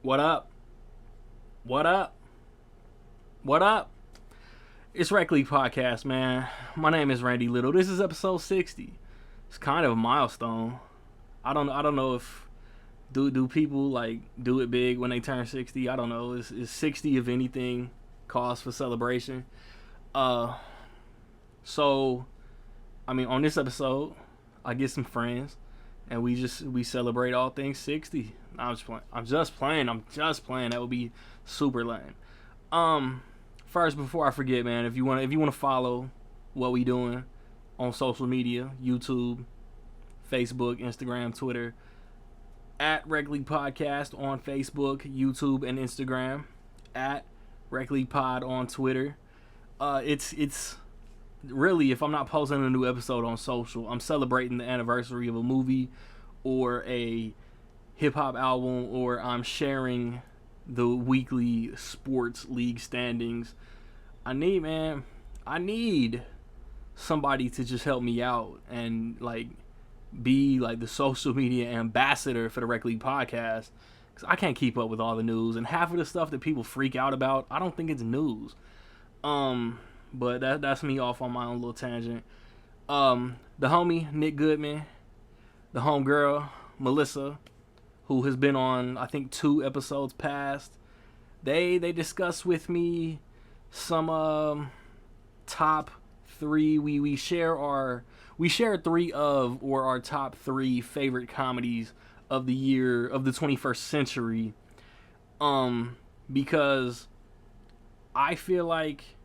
What up? What up? What up? It's Rec League Podcast, man. My name is Randy Little. This is episode 60. It's kind of a milestone. I don't know if do people like do it big when they turn 60. I don't know. Is 60 if anything cause for celebration? Uh so I mean on this episode I get some friends and we celebrate all things 60. I'm just playing. That would be super lame. First, before I forget, man, if you wanna follow what we doing on social media, YouTube, Facebook, Instagram, Twitter, at Rec League Podcast on Facebook, YouTube, and Instagram, at Rec League Pod on Twitter. It's really, if I'm not posting a new episode on social, I'm celebrating the anniversary of a movie or a hip hop album, or I'm sharing the weekly sports league standings. I need somebody to just help me out and like be like the social media ambassador for the Rec League Podcast, because I can't keep up with all the news, and half of the stuff that people freak out about, I don't think it's news. But that's me off on my own little tangent. The homie Nick Goodman, the homegirl Melissa, who has been on I think 2 episodes past, they discuss with me some top 3. We share 3 of, or our top 3 favorite comedies of the year of the 21st century. Because I feel like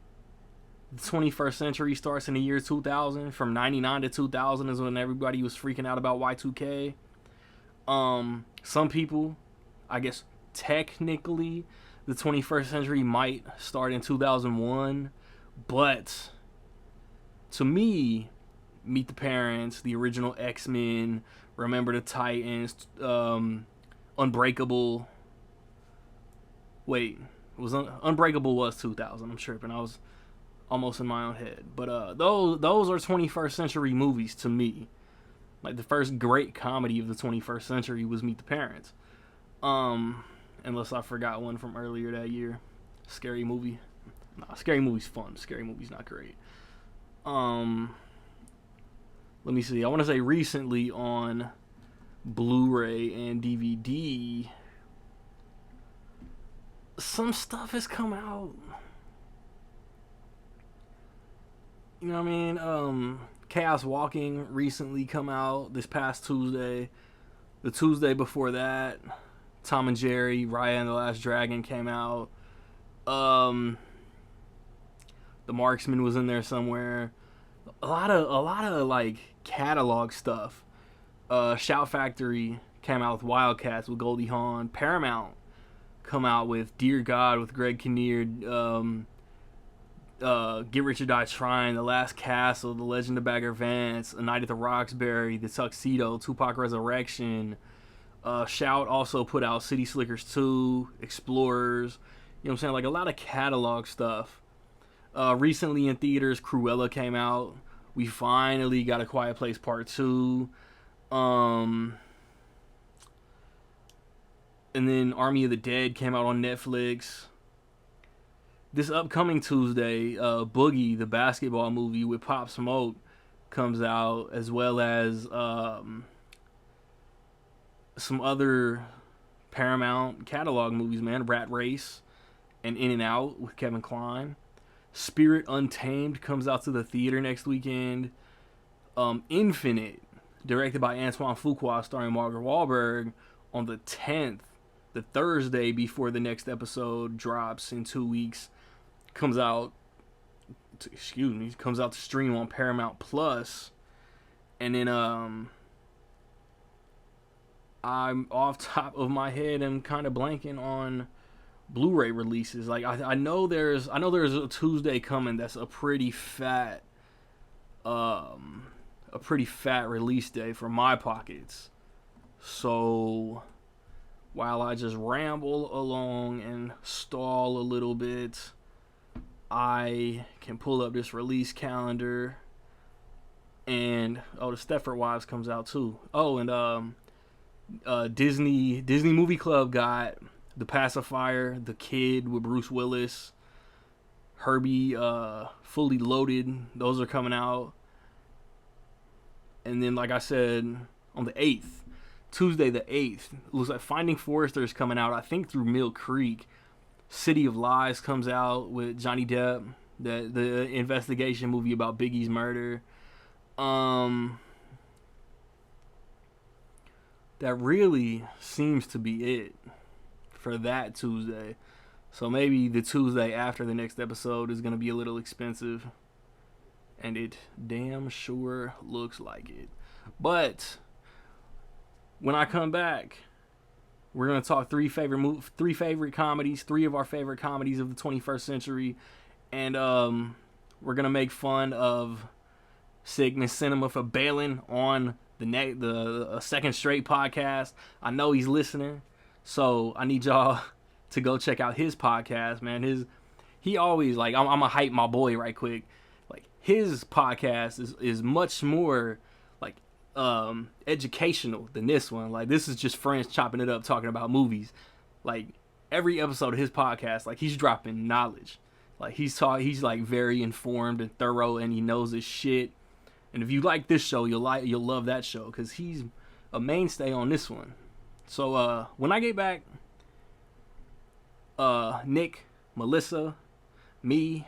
the 21st century starts in the year 2000. From 99 to 2000 is when everybody was freaking out about Y2K. Some people, I guess technically, the 21st century might start in 2001, but to me, Meet the Parents, the original X-Men, Remember the Titans, Unbreakable. Wait, Unbreakable was 2000. I'm tripping. I was almost in my own head. But those are 21st century movies to me. Like, the first great comedy of the 21st century was Meet the Parents. Unless I forgot one from earlier that year. Scary Movie. Nah, Scary Movie's fun. Scary Movie's not great. Let me see. I want to say recently on Blu-ray and DVD, some stuff has come out. You know what I mean? Chaos Walking recently come out this past Tuesday. The Tuesday before that, Tom and Jerry, Raya and the Last Dragon came out. The Marksman was in there somewhere. A lot of like catalog stuff. Shout Factory came out with Wildcats with Goldie Hawn. Paramount come out with Dear God with Greg Kinnear. Get Rich or Die Trying, The Last Castle, The Legend of Bagger Vance, A Night at the Roxbury, The Tuxedo, Tupac Resurrection. Shout also put out City Slickers 2, Explorers. You know what I'm saying? Like, a lot of catalog stuff. Recently in theaters, Cruella came out. We finally got A Quiet Place Part 2. And then Army of the Dead came out on Netflix. This upcoming Tuesday, Boogie, the basketball movie with Pop Smoke, comes out, as well as some other Paramount catalog movies, man. Rat Race and In and Out with Kevin Kline. Spirit Untamed comes out to the theater next weekend. Infinite, directed by Antoine Fuqua, starring Margaret Wahlberg, on the 10th, the Thursday before the next episode drops in 2 weeks, comes out to stream on Paramount Plus. And then I'm off top of my head and kind of blanking on Blu-ray releases. Like, I know there's a Tuesday coming that's a pretty fat release day for my pockets. So while I just ramble along and stall a little bit, I can pull up this release calendar. And the Stepford Wives comes out too. Oh, and Disney Movie Club got The Pacifier, The Kid with Bruce Willis, Herbie, Fully Loaded. Those are coming out. And then, like I said, on the 8th, Tuesday the 8th, looks like Finding Forrester is coming out, I think, through Mill Creek. City of Lies comes out with Johnny Depp, the investigation movie about Biggie's murder. That really seems to be it for that Tuesday. So maybe the Tuesday after the next episode is going to be a little expensive. And it damn sure looks like it. But when I come back, we're going to talk three favorite comedies, three of our favorite comedies of the 21st century. And we're going to make fun of Sigma Cinema for bailing on the second straight podcast. I know he's listening, so I need y'all to go check out his podcast, man. He always, like, I'm gonna hype my boy right quick. Like, his podcast is much more like educational than this one. Like, this is just friends chopping it up, talking about movies. Like, every episode of his podcast, like, he's dropping knowledge. Like, he's like very informed and thorough, and he knows his shit. And if you like this show, you'll love that show, because he's a mainstay on this one. So when I get back, Nick, Melissa, me,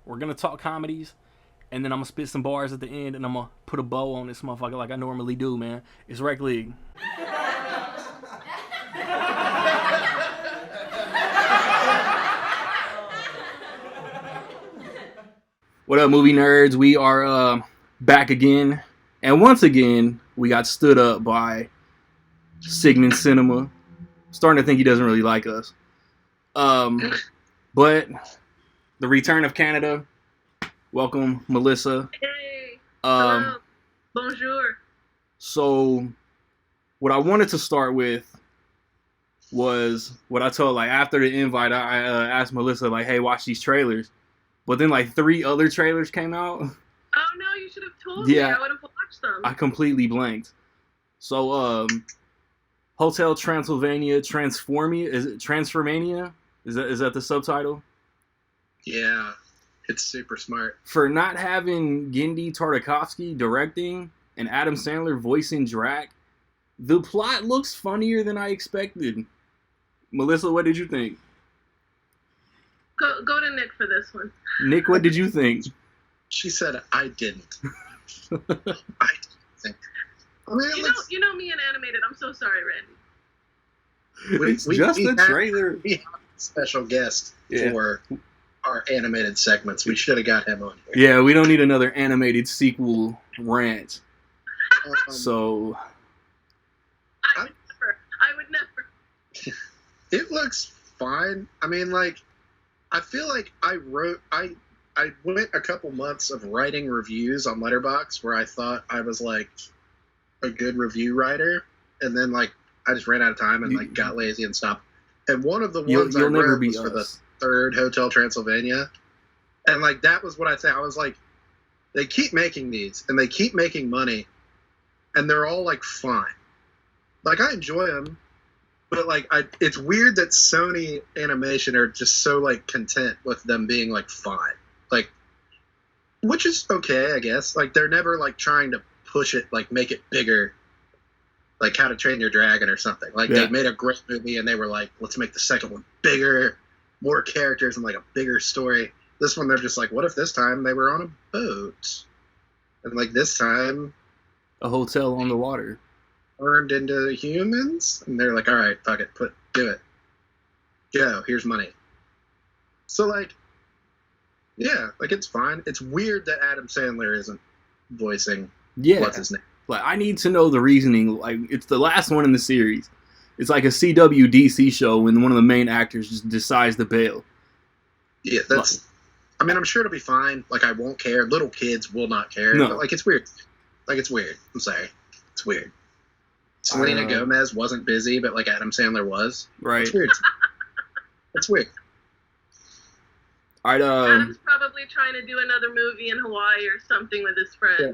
we're gonna talk comedies, and then I'm gonna spit some bars at the end, and I'm gonna put a bow on this motherfucker like I normally do, man. It's Rec League. What up, movie nerds? We are back again, and once again we got stood up by Sigmund Cinema. Starting to think he doesn't really like us. But the return of Canada. Welcome, Melissa. Hey. Hello. Bonjour. So what I wanted to start with was what I told, like, after the invite, I asked Melissa, like, hey, watch these trailers. But then, like, 3 other trailers came out. Oh, no, you should have told me. I would have watched them. I completely blanked. So, Hotel Transylvania, Transformia. Is it Transformania? Is that the subtitle? Yeah, it's super smart. For not having Gendy Tartakovsky directing and Adam Sandler voicing Drac, the plot looks funnier than I expected. Melissa, what did you think? Go to Nick for this one. Nick, what did you think? She said, I didn't. I didn't think. I mean, you know me and animated. I'm so sorry, Randy. It's just a trailer. We have a special guest for our animated segments. We should have got him on here. Yeah, we don't need another animated sequel rant. So I would never. It looks fine. I mean, like, I feel like I went a couple months of writing reviews on Letterboxd where I thought I was, like, a good review writer, and then, like, I just ran out of time and, like, got lazy and stopped. And one of the ones I wrote was for the 3rd Hotel Transylvania, and, like, that was what I said. I was like, they keep making these, and they keep making money, and they're all, like, fine. Like, I enjoy them, but, like, it's weird that Sony Animation are just so, like, content with them being, like, fine. Like, which is okay, I guess. Like, they're never, like, trying to push it, like, make it bigger, like How to Train Your Dragon or something. Like, They made a great movie, and they were like, let's make the second one bigger, more characters, and, like, a bigger story. This one, they're just like, what if this time they were on a boat? And, like, this time... a hotel on the water. Turned into humans? And they're like, all right, fuck it, do it. Go, here's money. So, like, yeah, like, it's fine. It's weird that Adam Sandler isn't voicing what's his name. Like, I need to know the reasoning. Like, it's the last one in the series. It's like a CWDC show when one of the main actors just decides to bail. Yeah, that's... I mean, I'm sure it'll be fine. Like, I won't care. Little kids will not care. No. But, like, it's weird. Like, it's weird. I'm sorry. It's weird. Selena Gomez wasn't busy, but, like, Adam Sandler was. Right. It's weird. It's weird. All right, Adam's probably trying to do another movie in Hawaii or something with his friend. Yeah.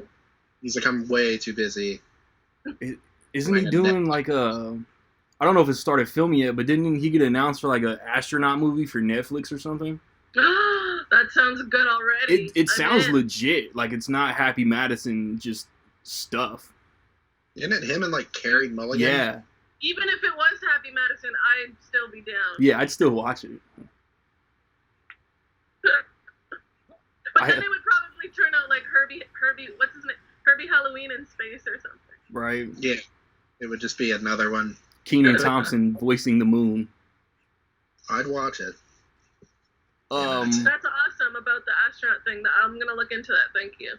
He's like, I'm way too busy. Isn't he doing like a I don't know if it started filming yet, but didn't he get announced for like an astronaut movie for Netflix or something? That sounds good already. It sounds legit. Like it's not Happy Madison just stuff. Isn't it him and like Carey Mulligan? Yeah. Even if it was Happy Madison, I'd still be down. Yeah, I'd still watch it. But then it would probably turn out like Herbie, what's his name? Herbie Halloween in space or something. Right. Yeah. It would just be another one. Kenan Thompson voicing the moon. I'd watch it. That's awesome about the astronaut thing. I'm gonna look into that. Thank you.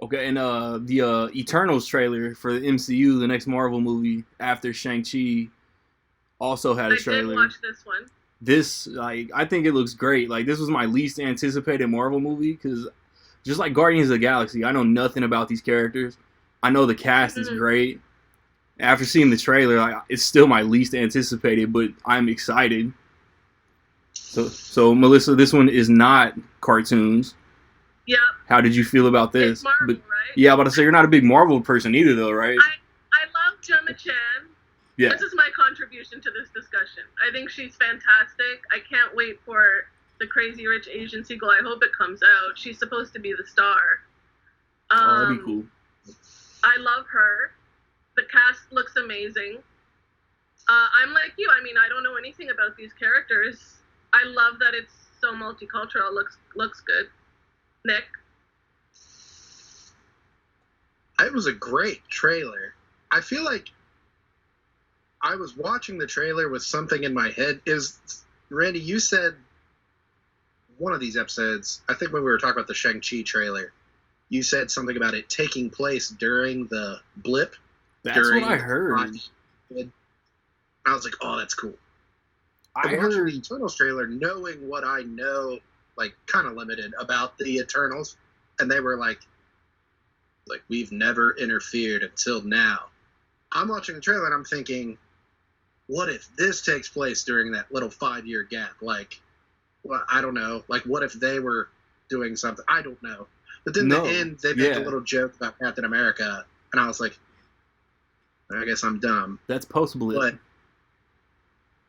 Okay, and the Eternals trailer for the MCU, the next Marvel movie after Shang-Chi, also had a trailer. I did watch this one. This, like, I think it looks great. Like, this was my least anticipated Marvel movie because, just like Guardians of the Galaxy, I know nothing about these characters. I know the cast is great. After seeing the trailer, like, it's still my least anticipated, but I'm excited. So Melissa, this one is not cartoons. Yep. How did you feel about this? It's Marvel, right? Yeah, I'm about to say you're not a big Marvel person either, though, right? I love Gemma Chan. Yeah. This is my contribution to this discussion. I think she's fantastic. I can't wait for the Crazy Rich Asian sequel. I hope it comes out. She's supposed to be the star. That'd be cool. I love her. The cast looks amazing. I'm like you. I mean, I don't know anything about these characters. I love that it's so multicultural. Looks good. Nick? It was a great trailer. I feel like I was watching the trailer with something in my head. Randy, you said one of these episodes, I think when we were talking about the Shang-Chi trailer, you said something about it taking place during the blip. That's what I heard. And I was like, oh, that's cool. I watched heard the Eternals trailer knowing what I know, like, kind of limited about the Eternals, and they were like, we've never interfered until now. I'm watching the trailer and I'm thinking, what if this takes place during that little 5-year gap? Like, well, I don't know. Like, what if they were doing something? I don't know. But then the end, they make a little joke about Captain America, and I was like, I guess I'm dumb. That's post-blip. But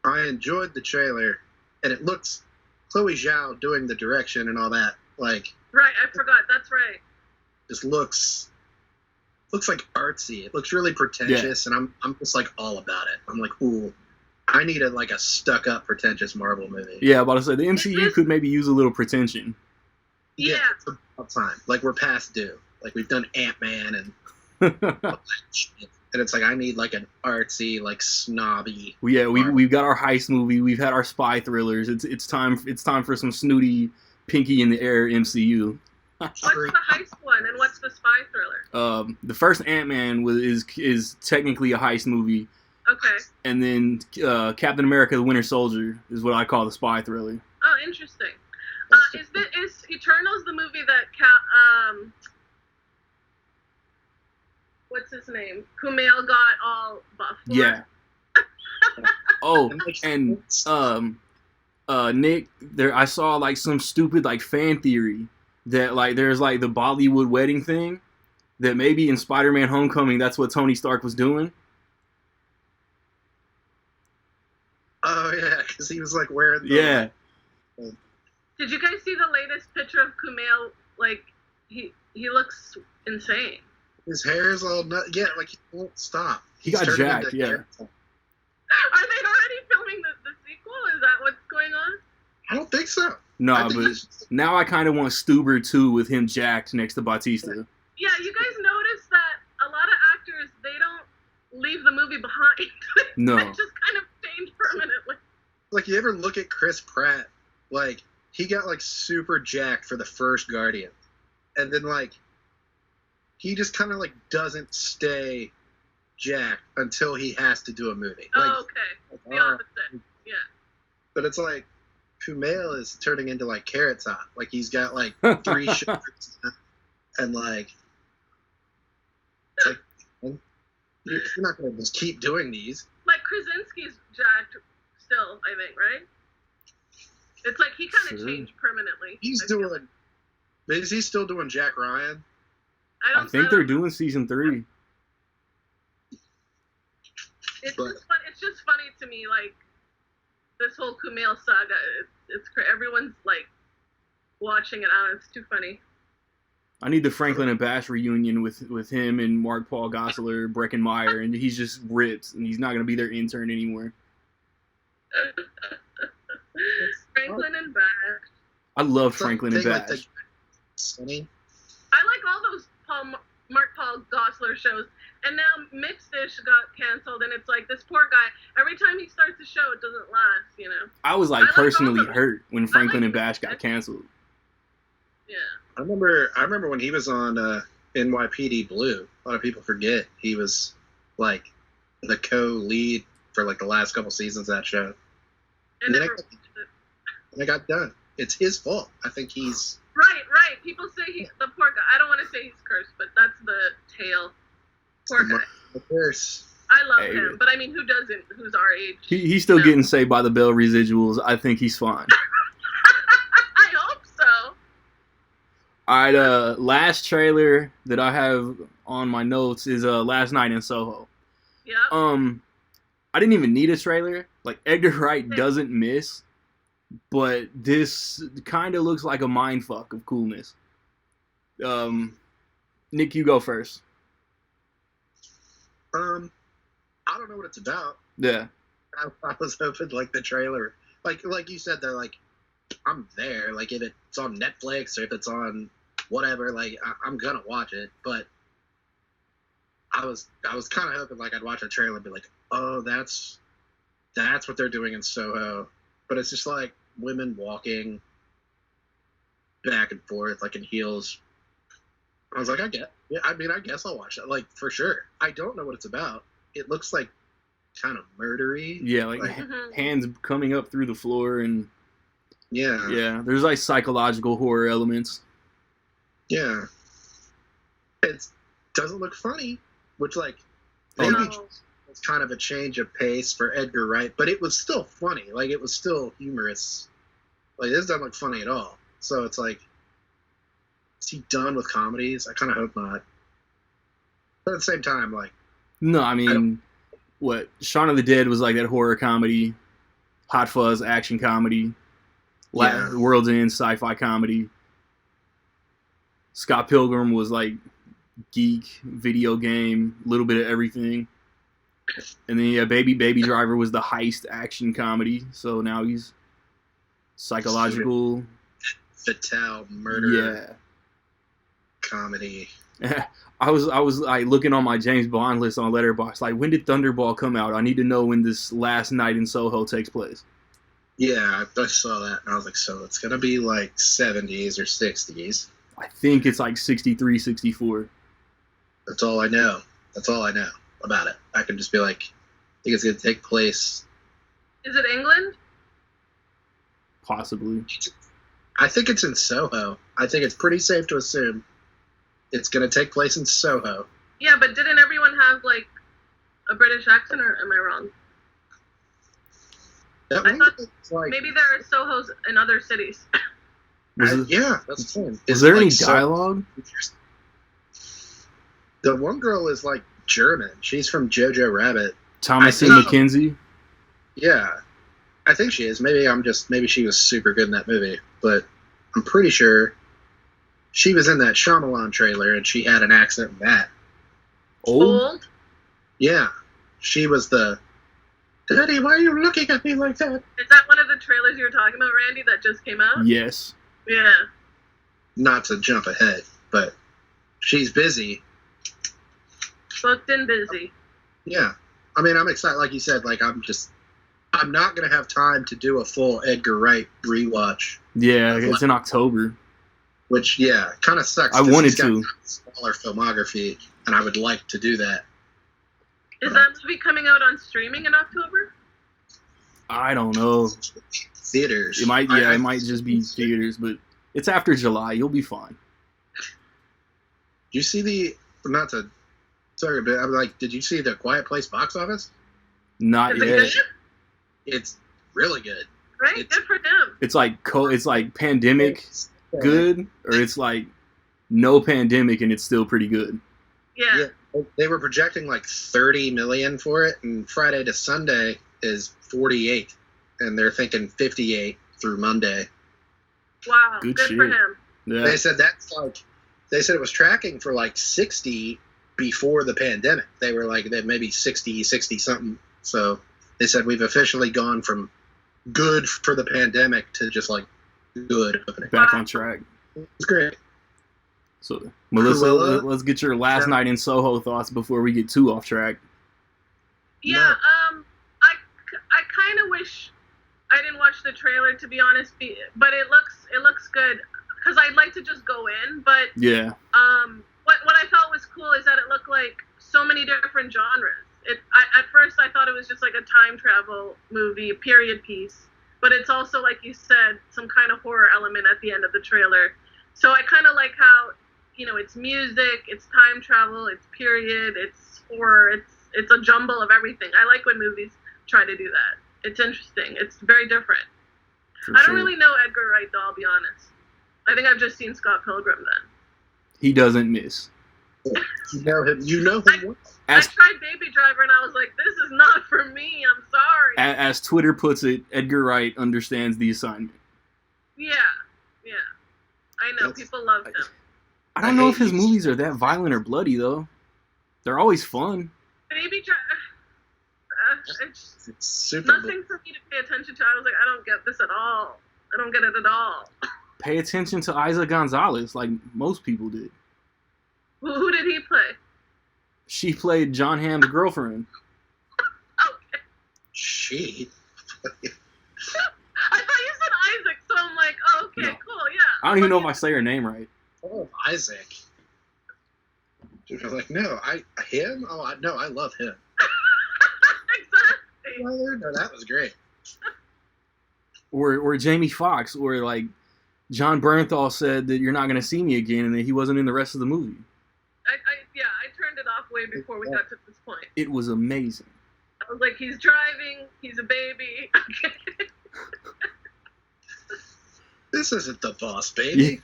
I enjoyed the trailer, and it looks Chloe Zhao doing the direction and all that. Like, right, I forgot. That's right. Just looks like artsy. It looks really pretentious, and I'm just like all about it. I'm like, ooh, I need a stuck-up pretentious Marvel movie. Yeah, about to say the MCU could maybe use a little pretension. Yeah. It's about time. Like, we're past due. Like, we've done Ant-Man and shit. And it's like, I need like an artsy, like snobby. We've got our heist movie. We've had our spy thrillers. It's time for some snooty, pinky in the air MCU. What's the heist one and what's the spy thriller? The first Ant-Man is technically a heist movie. Okay. And then Captain America: The Winter Soldier is what I call the spy thriller. Oh, interesting. Is Eternals the movie that what's his name? Kumail got all buff for? Yeah. Oh, and Nick, I saw like some stupid like fan theory that like there's like the Bollywood wedding thing that maybe in Spider-Man: Homecoming that's what Tony Stark was doing. Oh yeah, because he was like wearing. Yeah. Did you guys see the latest picture of Kumail? Like he looks insane. His hair is all nut. Yeah, like he won't stop. He got jacked. Yeah. Are they already filming the sequel? Is that what's going on? I don't think so. No, but now I kind of want Stuber 2 with him jacked next to Bautista. Yeah, you guys notice that a lot of actors, they don't leave the movie behind. No. They just kind of change permanently. Like, you ever look at Chris Pratt? Like, he got like super jacked for the first Guardian, and then like he just kind of like doesn't stay jacked until he has to do a movie. Like, oh, okay. The opposite. Yeah. But it's like Kumail is turning into like Carrot Top. Like, he's got like 3 shirts and like, it's like you're not gonna just keep doing these. Like Krasinski's jacked still, I think, right? It's like he kind of changed permanently. Is he still doing Jack Ryan? I think they're doing season 3. But It's just funny to me, like this whole Kumail saga. Everyone's like watching it out. It's too funny. I need the Franklin and Bash reunion with him and Mark Paul Gosselaar, Breckenmeyer, and he's just ripped, and he's not going to be their intern anymore. Franklin and Bash. I love Franklin and Bash. Like Sunny. I like all those Mark Paul Gosselaar shows. And now Mixed-ish got canceled, and it's like this poor guy. Every time he starts a show, it doesn't last, you know. I was like personally hurt when Franklin and Bash got canceled. Yeah. I remember when he was on NYPD Blue. A lot of people forget he was like the co-lead for like the last couple seasons of that show. And then it got done. It's his fault. I think he's right. People say the poor guy. I don't want to say he's cursed, but that's the tale. Poor guy. The curse. I love him, but I mean, who doesn't? Who's our age? He's still getting Saved by the Bell residuals. I think he's fine. I hope so. All right, last trailer that I have on my notes is Last Night in Soho. Yeah. I didn't even need a trailer. Like, Edgar Wright doesn't miss, but this kind of looks like a mindfuck of coolness. Nick, you go first. I don't know what it's about. Yeah. I was hoping like the trailer, like you said, they're like, I'm there. Like if it's on Netflix or if it's on whatever, like I'm gonna watch it. But I was kind of hoping like I'd watch a trailer and be like, oh, that's what they're doing in Soho. But it's just like women walking back and forth like in heels. I was like, I guess I'll watch it. Like for sure. I don't know what it's about. It looks like kind of murdery. Yeah, like hands coming up through the floor and yeah. There's like psychological horror elements. Yeah, it doesn't look funny, which like maybe it's kind of a change of pace for Edgar Wright, but it was still funny. Like it was still humorous. Like this doesn't look funny at all. So it's like, is he done with comedies? I kind of hope not. But at the same time, like, no, I mean, what Shaun of the Dead was like that horror comedy, Hot Fuzz action comedy, World's End sci-fi comedy. Scott Pilgrim was like geek, video game, a little bit of everything. And then Baby Driver was the heist action comedy. So now he's psychological, fatal murder comedy. I was like looking on my James Bond list on Letterboxd, like when did Thunderball come out? I need to know when this Last Night in Soho takes place. Yeah, I saw that and I was like, so it's gonna be like 70s or 60s. I think it's like 63, 64. That's all I know. That's all I know about it. I can just be like, I think it's gonna take place. Is it England? Possibly. I think it's in Soho. I think it's pretty safe to assume it's going to take place in Soho. Yeah, but didn't everyone have, like, a British accent, or am I wrong? I thought maybe there are Sohos in other cities. Yeah, that's the thing. Was there any dialogue? The one girl is, like, German. She's from Jojo Rabbit. Thomasin McKenzie? Yeah. I think she is. Maybe she was super good in that movie. But I'm pretty sure she was in that Shyamalan trailer, and she had an accent in that. Old? Yeah. She was the, Daddy, why are you looking at me like that? Is that one of the trailers you were talking about, Randy, that just came out? Yes. Yeah. Not to jump ahead, but she's busy. Booked and busy. Yeah. I mean, I'm excited. Like you said, like, I'm not going to have time to do a full Edgar Wright rewatch. Yeah, it's in October. Which, kind of sucks. I wanted to. Smaller filmography, and I would like to do that. Is that movie coming out on streaming in October? I don't know. Theaters. It might. Yeah, it might just be theaters, but it's after July. You'll be fine. Do you see the? Not to. Sorry, but I'm like, did you see the Quiet Place box office? Not yet. It's really good. Right, good for him. It's like pandemic good, or it's like no pandemic and it's still pretty good. Yeah. They were projecting like 30 million for it, and Friday to Sunday is 48, and they're thinking 58 through Monday. Wow, Good good shit. for him. Yeah. They said it was tracking for like 60 before the pandemic. They were like that maybe 60 something. So they said we've officially gone from good for the pandemic to just like good opening. Back on track. It's great. So, Melissa, Cruella? let's get your last Yeah. night in Soho thoughts before we get too off track. Yeah, No. I kind of wish I didn't watch the trailer, to be honest, but it looks good, because I'd like to just go in, but Yeah. what I thought was cool is that it looked like so many different genres. At first I thought it was just like a time travel movie, period piece, but it's also, like you said, some kind of horror element at the end of the trailer. So I kind of like how, it's music, it's time travel, it's period, it's horror, it's a jumble of everything. I like when movies try to do that. It's interesting. It's very different. For I don't sure. really know Edgar Wright, though, I'll be honest. I think I've just seen Scott Pilgrim then. He doesn't miss. You know him well. I As, tried Baby Driver and I was like, this is not for me. I'm sorry. as Twitter puts it, Edgar Wright understands the assignment. Yeah. I know. That's- People love him. I don't know if his hate- movies are that violent or bloody, though. They're always fun. Baby Driver. It's It's super. nothing for me to pay attention to. I was like, I don't get this at all. I don't get it at all. Pay attention to Isa Gonzalez, like most people did. Who did he play? She played John Hamm's girlfriend. Okay. She. I thought you said Isaac, so I'm like, oh, okay, No. cool, yeah. I don't even know if I say her name right. Oh, Isaac. You're like, no, him? Oh, no, I love him. Exactly. No, that was great. Or Jamie Foxx, or like John Bernthal said that you're not going to see me again, and that he wasn't in the rest of the movie. I turned it off way before we got to this point. It was amazing. I was like, he's driving, he's a baby. This isn't the boss, baby.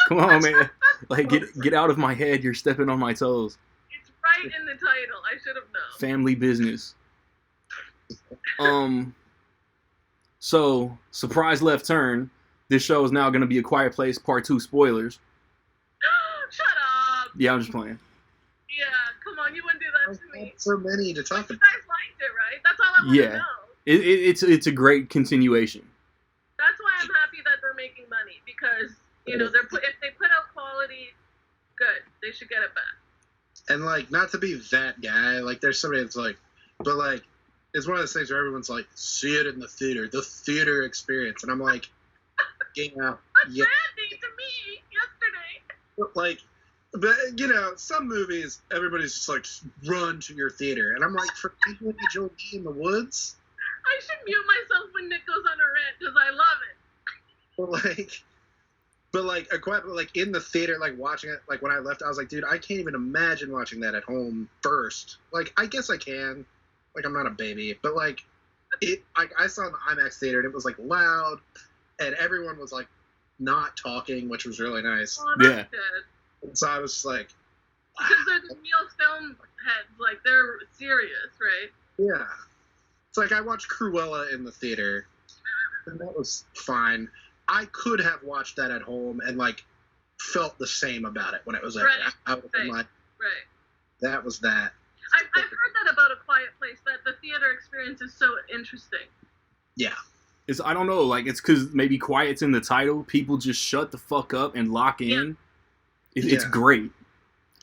Come on, man. Like, get out of my head. You're stepping on my toes. It's right in the title. I should have known. Family business. So, surprise left turn. This show is now going to be A Quiet Place Part 2 spoilers. Shut up. Yeah, I'm just playing. Yeah, come on, you wouldn't do that to me. So many to But talk you about. guys liked it, right? That's all I want to Yeah. know. It's a great continuation. That's why I'm happy that they're making money, because if they put out quality, good. They should get it back. And like, not to be that guy, like there's somebody that's like, but like, it's one of those things where everyone's like, see it in the theater experience, and I'm like, yeah, That's yeah, Randy to me yesterday. like, but some movies everybody's just like, run to your theater, and I'm like, for people who enjoy being in the woods, I should mute myself when Nick goes on a rant because I love it. but like in the theater, like watching it, like when I left, I was like, dude, I can't even imagine watching that at home first. Like, I guess I can. Like, I'm not a baby, but like, I saw it in the IMAX theater, and it was like loud, and everyone was like not talking, which was really nice. Oh, that's Yeah. good. And so I was just like, Because they're the real film heads. Like, they're serious, right? yeah. It's like I watched Cruella in the theater, and that was fine. I could have watched that at home and like felt the same about it when it was like, Right, I would have been like, Right. that was that. I've heard that about A Quiet Place, that the theater experience is so interesting. Yeah. I don't know, like, it's because maybe quiet's in the title. People just shut the fuck up and lock in. It's Yeah. great.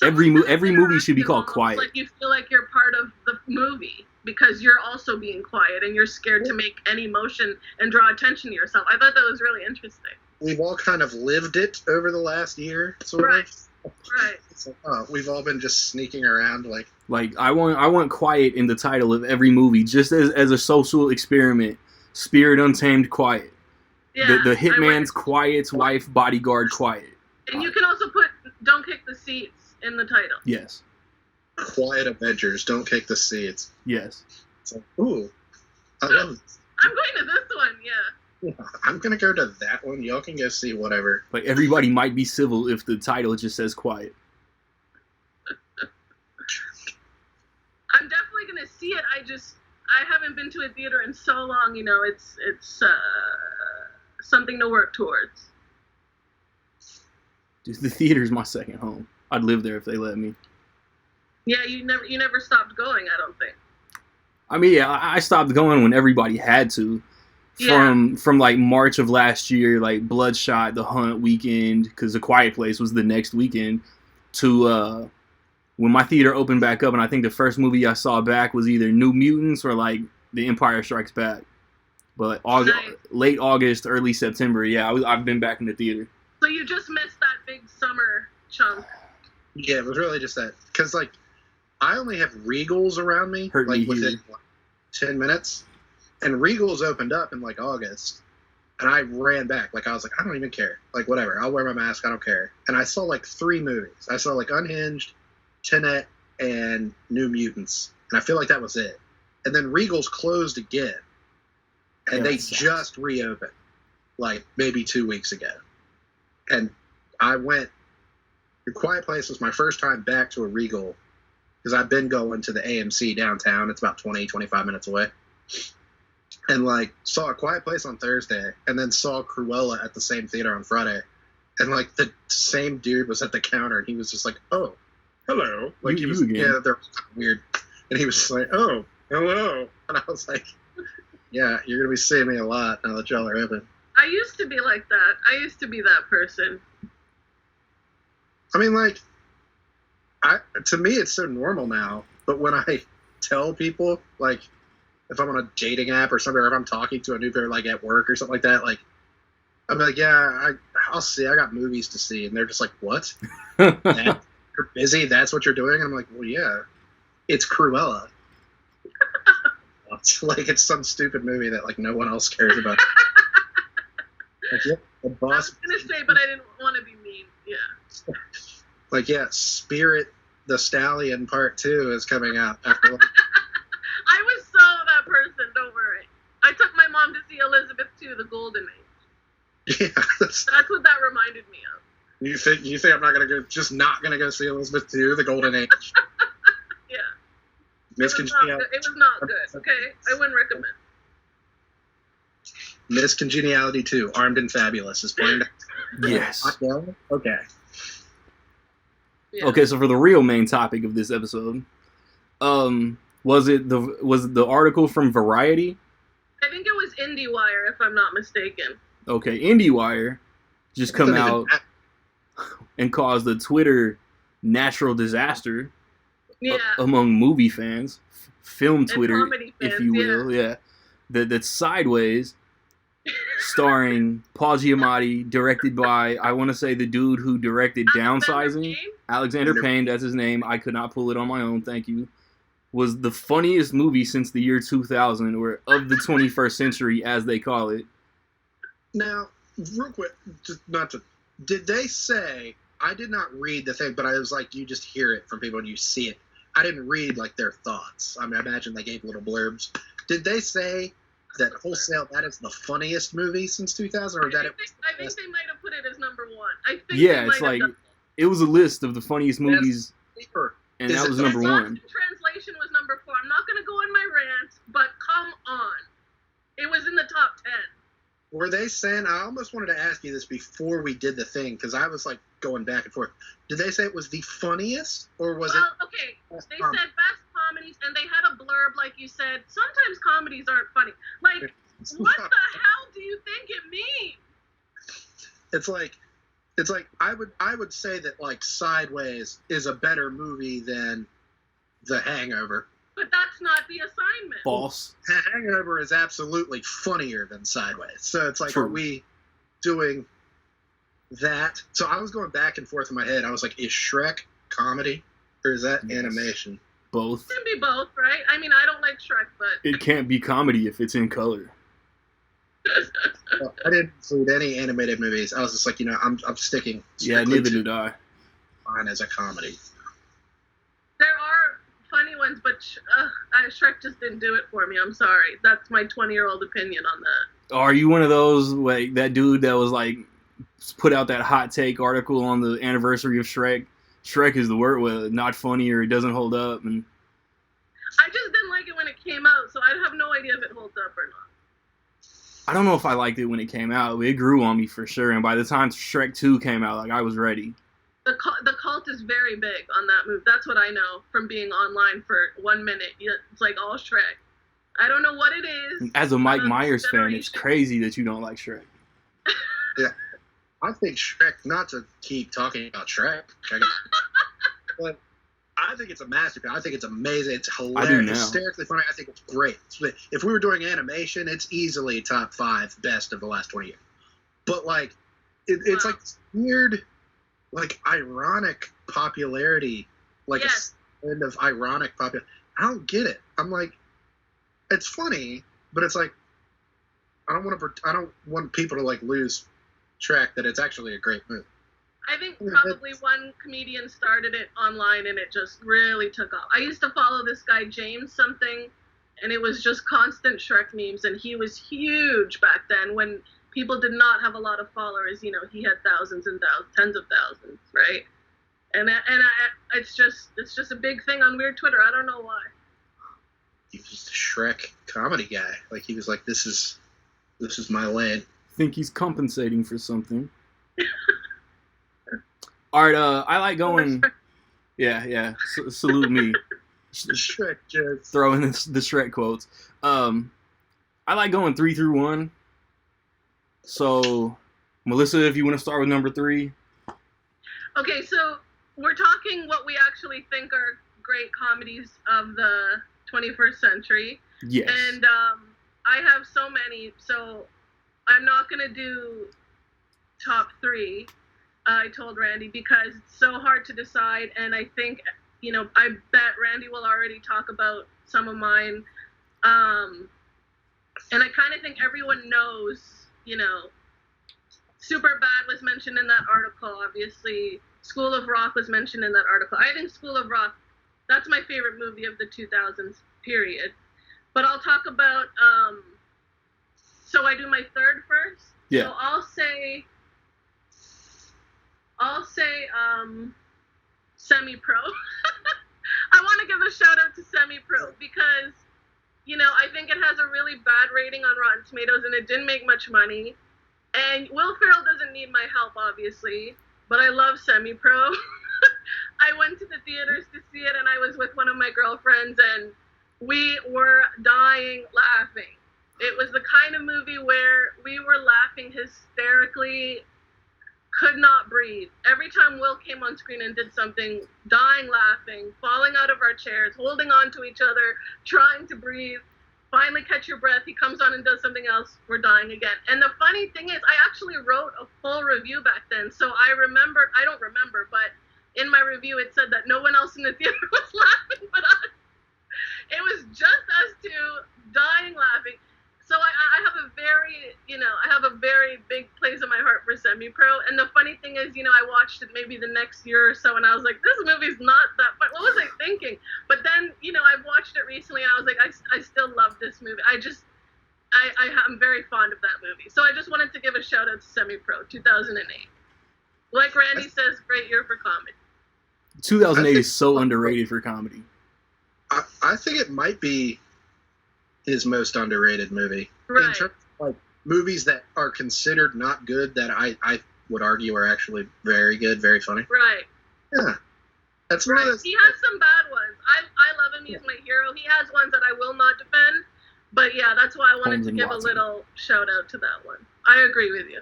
Every movie should be called Almost Quiet. Like, you feel like you're part of the movie because you're also being quiet and you're scared to make any motion and draw attention to yourself. I thought that was really interesting. We've all kind of lived it over the last year, sort Right. of. Right. It's like, we've all been just sneaking around, like, Like, I want quiet in the title of every movie, just as a social experiment. Spirit Untamed Quiet. Yeah. The I hitman's went- quiet's wife, bodyguard Quiet. And you can also put Don't Kick the Seats in the title. Yes. quiet Avengers, don't kick the seats. Yes. It's like, ooh, I love it. I'm going to this one, yeah. Yeah, I'm going to go to that one. Y'all can go see whatever. Like, everybody might be civil if the title just says Quiet. see it. I haven't been to a theater in so long. You know, it's something to work towards. Dude, the theater's my second home. I'd live there if they let me. Yeah, you never stopped going, I don't think. I mean, yeah, I stopped going when everybody had to. From like March of last year, like Bloodshot, The Hunt weekend, because The Quiet Place was the next weekend, to when my theater opened back up, and I think the first movie I saw back was either New Mutants or like The Empire Strikes Back. But late August, early September, yeah, I've been back in the theater. So you just missed that big summer chunk. Yeah, it was really just that. Because, like, I only have Regals around me, within 10 minutes. And Regals opened up in, like, August. And I ran back. Like, I was like, I don't even care. Like, whatever. I'll wear my mask. I don't care. And I saw, like, 3 movies. I saw, like, Unhinged, Tenet, and New Mutants. And I feel like that was it. And then Regals closed again. And they just reopened, like, maybe 2 weeks ago. And I went. The Quiet Place was my first time back to a Regal, because I've been going to the AMC downtown. It's about 25 minutes away. And, like, saw A Quiet Place on Thursday, and then saw Cruella at the same theater on Friday. And, like, the same dude was at the counter, and he was just like, oh, hello. Like, he was, yeah, they're weird. And he was just like, oh, hello. And I was like, yeah, you're going to be seeing me a lot now that y'all are open. I used to be like that. I used to be that person. I mean, like, to me, it's so normal now. But when I tell people, like, if I'm on a dating app or something, or if I'm talking to a new girl, like, at work or something like that, like, I'm like, yeah, I'll see. I got movies to see. And they're just like, what? You're busy? That's what you're doing? And I'm like, well, yeah. It's Cruella. It's like it's some stupid movie that, like, no one else cares about. Like, yeah, the boss. I was gonna say, but I didn't want to be mean. Yeah. Like, yeah, Spirit the Stallion Part 2 is coming out after. I was so that person. Don't worry. I took my mom to see Elizabeth II, The Golden Age. Yeah, that's what that reminded me of. You think I'm not gonna go see Elizabeth II, The Golden Age? Yeah. Miss Congeniality. It was not good. Okay, I wouldn't recommend. Miss Congeniality 2, Armed and Fabulous is playing. Yes. Okay. Yeah. Okay, so for the real main topic of this episode, was the article from Variety? I think it was IndieWire, if I'm not mistaken. Okay, IndieWire just come out and caused a Twitter natural disaster among movie fans, film Twitter, fans, if you will. Yeah, that's Sideways, starring Paul Giamatti, directed by, I want to say, the dude who directed Downsizing. Alexander Payne, that's his name. I could not pull it on my own, thank you. Was the funniest movie since the year 2000, or of the 21st century, as they call it. Now, real quick, did they say, I did not read the thing, but I was like, you just hear it from people and you see it. I didn't read, like, their thoughts. I mean, I imagine they gave little blurbs. Did they say that wholesale, that is the funniest movie since 2000, or that it was I think they might have put it as number 1. I think it's like, it was a list of the funniest movies, and that was number 1. Translation was number 4. I'm not going to go on my rant, but come on. It was in the top 10. Were they saying, I almost wanted to ask you this before we did the thing, because I was, like, going back and forth. Did they say it was the funniest, or was it... okay, they said best comedies, and they had a blurb, like you said. Sometimes comedies aren't funny. Like, what the hell do you think it means? It's like, I would say that, like, Sideways is a better movie than The Hangover. But that's not the assignment. False. Hangover is absolutely funnier than Sideways. So it's like, True. Are we doing that? So I was going back and forth in my head. I was like, is Shrek comedy or is that animation? Both. It can be both, right? I mean, I don't like Shrek, but... It can't be comedy if it's in color. Well, I didn't include any animated movies. I was just like, I'm sticking. Yeah, neither did I. Mine as a comedy. There are funny ones, but Shrek just didn't do it for me. I'm sorry. That's my 20-year-old opinion on that. Are you one of those, like, that dude that was, like, put out that hot take article on the anniversary of Shrek? Shrek is the word with not funny or it doesn't hold up. And I just didn't like it when it came out, so I have no idea if it holds up or not. I don't know if I liked it when it came out. It grew on me for sure, and by the time Shrek 2 came out, like, I was ready. The cult is very big on that movie. That's what I know from being online for 1 minute. It's like all Shrek. I don't know what it is. As a Mike Myers fan, it's crazy that you don't like Shrek. Yeah. I think Shrek, not to keep talking about Shrek, but I think it's a masterpiece. I think it's amazing. It's hilarious, hysterically funny. I think it's great. If we were doing animation, it's easily top 5 best of the last 20 years. But, like, it's like weird, like, ironic popularity, like a kind of ironic popularity. I don't get it. I'm like, it's funny, but it's like, I don't want people to, like, lose track that it's actually a great movie. I think probably one comedian started it online and it just really took off. I used to follow this guy, James something, and it was just constant Shrek memes, and he was huge back then when people did not have a lot of followers. You know, he had thousands and thousands, tens of thousands, right? And it's just a big thing on weird Twitter. I don't know why. He was the Shrek comedy guy. Like, he was like, this is my lane. Think he's compensating for something. All right, I like going. Yeah. Salute me. Shrek jokes. Throw in the Shrek quotes. I like going 3 through 1. So, Melissa, if you want to start with number 3. Okay, so we're talking what we actually think are great comedies of the 21st century. Yes. And I have so many, so I'm not going to do top 3. I told Randy, because it's so hard to decide, and I think, you know, I bet Randy will already talk about some of mine, and I kind of think everyone knows, you know, Superbad was mentioned in that article, obviously, School of Rock was mentioned in that article. I think School of Rock, that's my favorite movie of the 2000s, period. But I'll talk about, so I do my third first? Yeah. So I'll say Semi-Pro. I want to give a shout out to Semi-Pro because, you know, I think it has a really bad rating on Rotten Tomatoes and it didn't make much money. And Will Ferrell doesn't need my help, obviously, but I love Semi-Pro. I went to the theaters to see it and I was with one of my girlfriends and we were dying laughing. It was the kind of movie where we were laughing hysterically, could not breathe. Every time Will came on screen and did something, dying laughing, falling out of our chairs, holding on to each other, trying to breathe, finally catch your breath, he comes on and does something else, we're dying again. And the funny thing is, I actually wrote a full review back then, so I don't remember, but in my review it said that no one else in the theater was laughing but us. It was just us two dying laughing. So I have a very big place in my heart for Semi-Pro. And the funny thing is, you know, I watched it maybe the next year or so, and I was like, this movie's not that fun. What was I thinking? But then, you know, I've watched it recently, and I was like, I still love this movie. I'm very fond of that movie. So I just wanted to give a shout out to Semi-Pro, 2008. Like Randy says, great year for comedy. 2008 is so underrated for comedy. I think it might be his most underrated movie. Right. In terms of, like, movies that are considered not good that I would argue are actually very good, very funny. Right. Yeah. That's one of those. He has some bad ones. I love him. He's my hero. He has ones that I will not defend. But yeah, that's why I wanted Holmes to and give Watson. a little shout out to that one. I agree with you.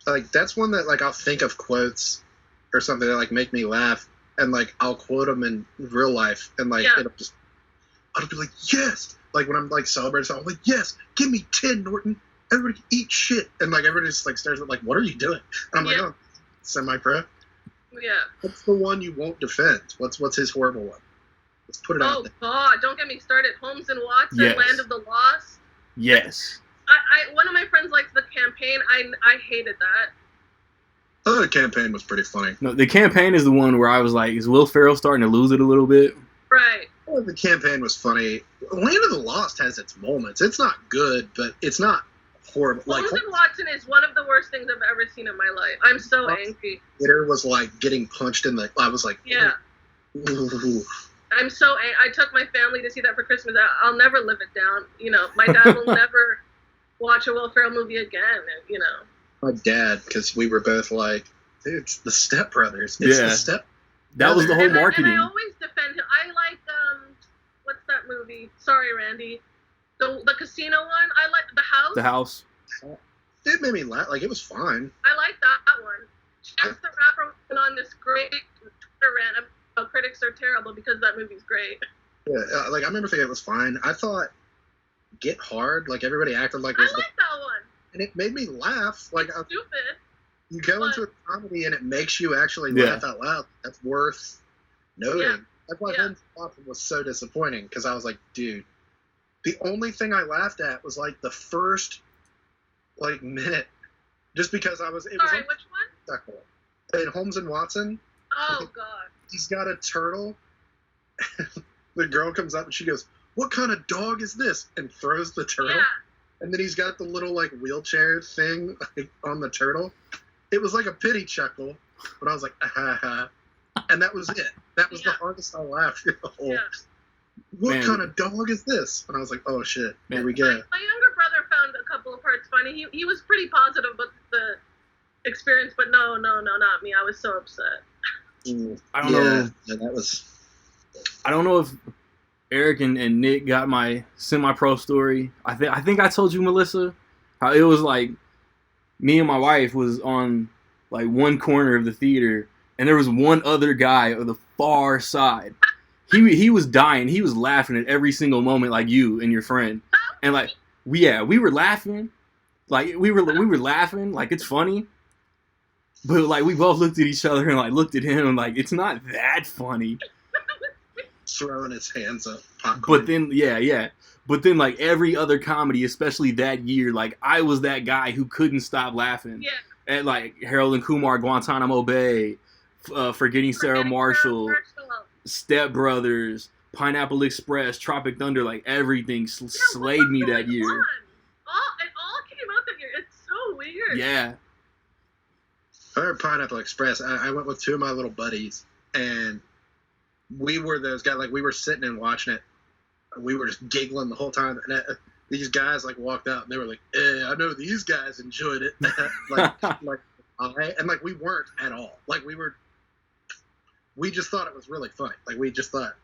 Like, that's one that, like, I'll think of quotes or something that, like, make me laugh, and, like, I'll quote them in real life, and, like, I'll be like, yes! Like, when I'm, like, celebrating something, I'm like, yes! Give me 10, Norton! Everybody eat shit! And, like, everybody just, like, stares at, like, what are you doing? And I'm like, oh, Semi-Pro? Yeah. What's the one you won't defend? What's his horrible one? Let's put it out there. Oh, God, don't get me started. Holmes and Watson, Yes. Land of the Lost. Yes. One of my friends likes The Campaign. I hated that. I thought The Campaign was pretty funny. No, The Campaign is the one where I was like, is Will Ferrell starting to lose it a little bit? Right. Well, The Campaign was funny. Land of the Lost has its moments. It's not good, but it's not horrible. Holmes and Watson is one of the worst things I've ever seen in my life. I'm so angry. Theater was like getting punched in the. I was like, yeah. Ooh. I took my family to see that for Christmas. I'll never live it down. You know, my dad will never watch a Will Ferrell movie again. And, you know, my dad, because we were both like, dude, it's the Step Brothers. That was the whole marketing. And I always defend him. I like what's that movie? Sorry, Randy. The casino one. I like The House. The House. It made me laugh. Like, it was fine. I like that one. Chance the Rapper went on this great Twitter rant about critics are terrible because that movie's great. Yeah, like I remember thinking it was fine. I thought Get Hard, like everybody acted like it was I like that one. And it made me laugh. Like stupid. You go into a comedy and it makes you actually laugh out loud. That's worth noting. Yeah. That's why Holmes was so disappointing, because I was like, dude, the only thing I laughed at was like the first minute, just because I was. It Sorry, was which one? In Holmes and Watson. Oh God. He's got a turtle. The girl comes up and she goes, "What kind of dog is this?" and throws the turtle. Yeah. And then he's got the little wheelchair thing on the turtle. It was like a pity chuckle, but I was like, ha ha. And that was it. That was the hardest I laughed through the whole. Yeah. What kind of dog is this? And I was like, oh shit, here we go. My younger brother found a couple of parts funny. He was pretty positive about the experience, but no, not me. I was so upset. I don't know. Yeah, that was. I don't know if Eric and Nick got my semi-pro story. I think I told you, Melissa, how it was like me and my wife was on like one corner of the theater, and there was one other guy on the far side. He was dying. He was laughing at every single moment, like you and your friend. And like we were laughing, like we were laughing, like it's funny. But like we both looked at each other and like looked at him and like it's not that funny. Throwing his hands up, popcorn. But then But then like every other comedy, especially that year, like I was that guy who couldn't stop laughing. Yeah. At like Harold and Kumar, Guantanamo Bay, Forgetting Sarah Marshall, Step Brothers, Pineapple Express, Tropic Thunder, like everything slayed me that year. It all came out that year. It's so weird. Yeah. I heard Pineapple Express. I went with two of my little buddies, and we were those guys. Like we were sitting and watching it. We were just giggling the whole time. And these guys like walked out, and they were like, I know these guys enjoyed it. And we weren't at all. Like we just thought it was really funny. Like we just thought